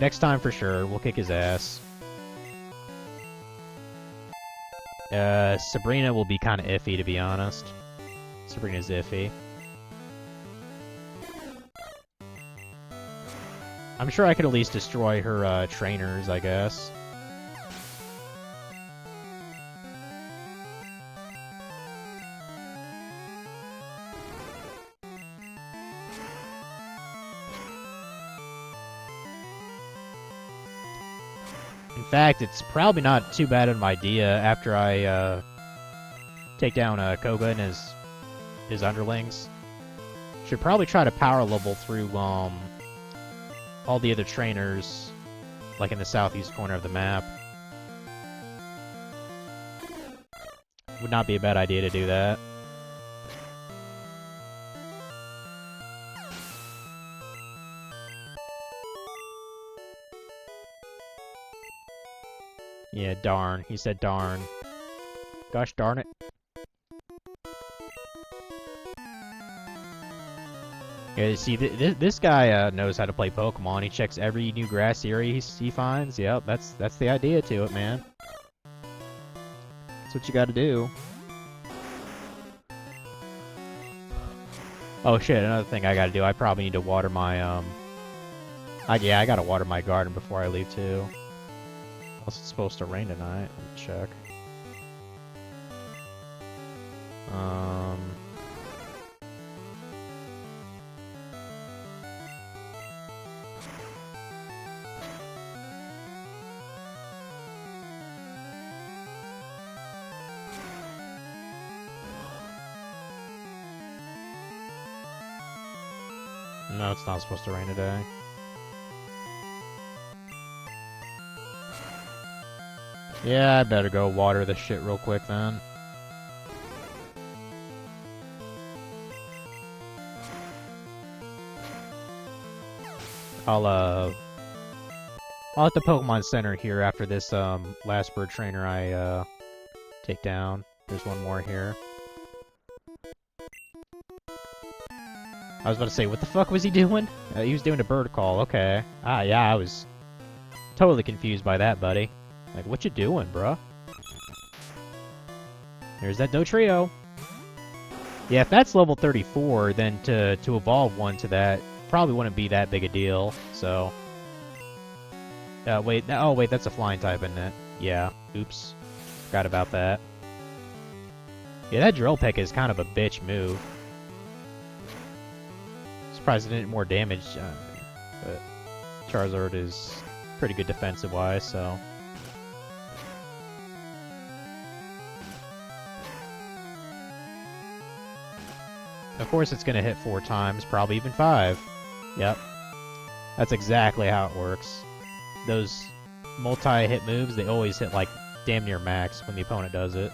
Speaker 1: next time for sure, we'll kick his ass. Sabrina will be kind of iffy, to be honest. Sabrina's iffy. I'm sure I could at least destroy her trainers, I guess. In fact, it's probably not too bad of an idea after I take down Koga and his underlings. Should probably try to power level through all the other trainers, like in the southeast corner of the map. Would not be a bad idea to do that. Yeah, darn. He said darn. Gosh darn it. Yeah, see, this guy knows how to play Pokemon. He checks every new grass area he finds. Yep, that's the idea to it, man. That's what you gotta do. Oh shit, another thing I gotta do. I probably need to water my, yeah, I gotta water my garden before I leave, too. Unless it's supposed to rain tonight. Let me check. Um... No, it's not supposed to rain today. Yeah, I better go water this shit real quick then. I'll at the Pokemon Center here after this, last bird trainer I, take down. There's one more here. I was about to say, what the fuck was he doing? He was doing a bird call, okay. Ah, yeah, I was totally confused by that, buddy. Like, what you doing, bruh? There's that Dotrio. Yeah, if that's level 34, then to evolve one to that probably wouldn't be that big a deal, so... wait, oh wait, that's a flying type, isn't it? Yeah, oops. Forgot about that. Yeah, that Drill Peck is kind of a bitch move. Surprised it didn't more damage, but Charizard is pretty good defensive-wise, so... Of course it's gonna hit 4 times, probably even 5. Yep. That's exactly how it works. Those multi-hit moves, they always hit, like, damn near max when the opponent does it.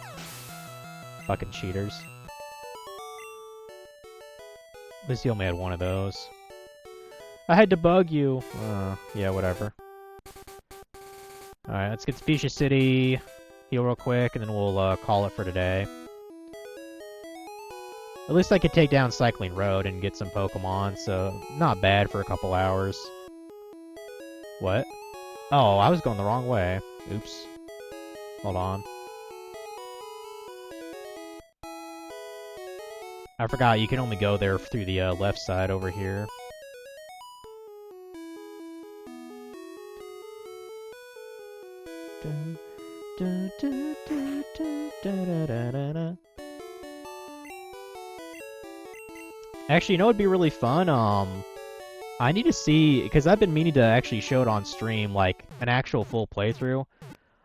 Speaker 1: Fucking cheaters. At least he only had one of those. I had to bug you. Yeah, whatever. Alright, let's get Species City, heal real quick, and then we'll call it for today. At least I could take down Cycling Road and get some Pokemon, so not bad for a couple hours. What? Oh, I was going the wrong way. Oops. Hold on. I forgot you can only go there through the left side over here. Actually, you know what'd be really fun? I need to see, because I've been meaning to actually show it on stream, like, an actual full playthrough.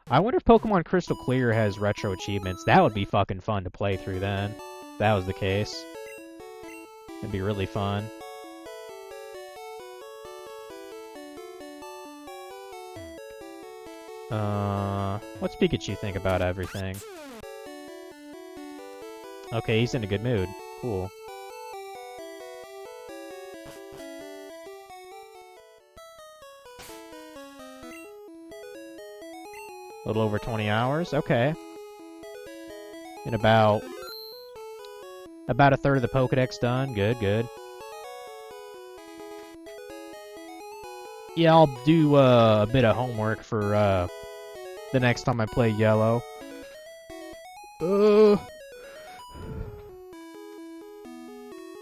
Speaker 1: I wonder if Pokemon Crystal Clear has retro achievements. That would be fucking fun to play through then. If that was the case. It'd be really fun. What's Pikachu think about everything? Okay, he's in a good mood. Cool. A little over 20 hours? Okay. In about a third of the Pokedex done. Good, good. Yeah, I'll do a bit of homework for the next time I play Yellow.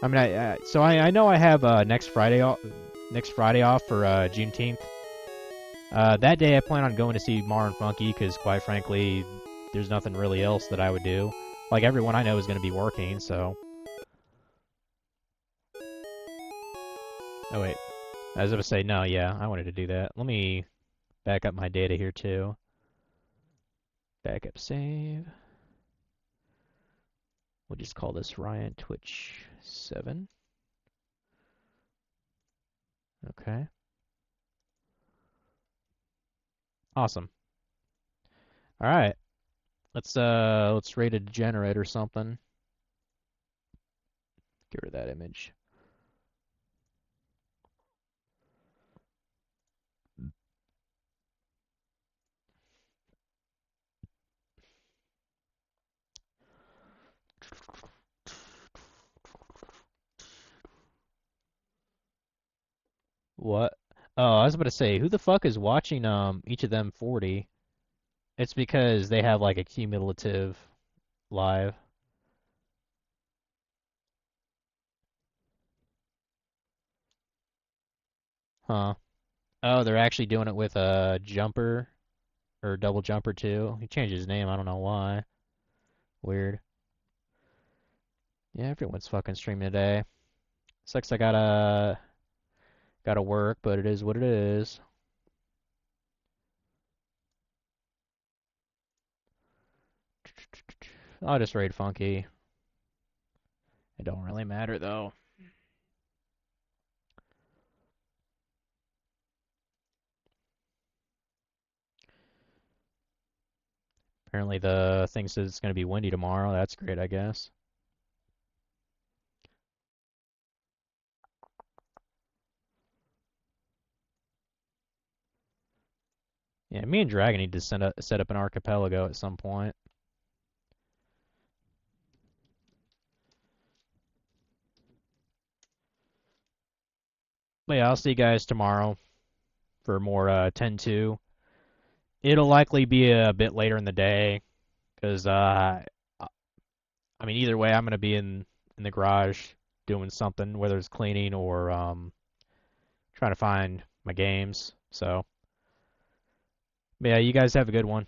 Speaker 1: I mean, so I know I have next Friday off for Juneteenth. That day I plan on going to see Mar and Funky, because quite frankly, there's nothing really else that I would do. Like, everyone I know is going to be working, so... Oh, wait. I was going to say, no, yeah, I wanted to do that. Let me back up my data here, too. Backup save. We'll just call this Ryan Twitch 7. Okay. Awesome. Alright. Let's rate a degenerate or something. Get rid of that image. What? Oh, I was about to say, who the fuck is watching each of them 40? It's because they have like a cumulative live. Huh. Oh, they're actually doing it with a jumper or double jumper too. He changed his name, I don't know why. Weird. Yeah, everyone's fucking streaming today. Sucks I gotta work, but it is what it is. I'll just raid Funky. It don't really matter though. Apparently the thing says it's gonna be windy tomorrow. That's great, I guess. Yeah, me and Dragon need to set up an archipelago at some point. But yeah, I'll see you guys tomorrow for more 10-2. It'll likely be a bit later in the day, because I mean, either way, I'm gonna be in the garage doing something, whether it's cleaning or trying to find my games. So, but yeah, you guys have a good one.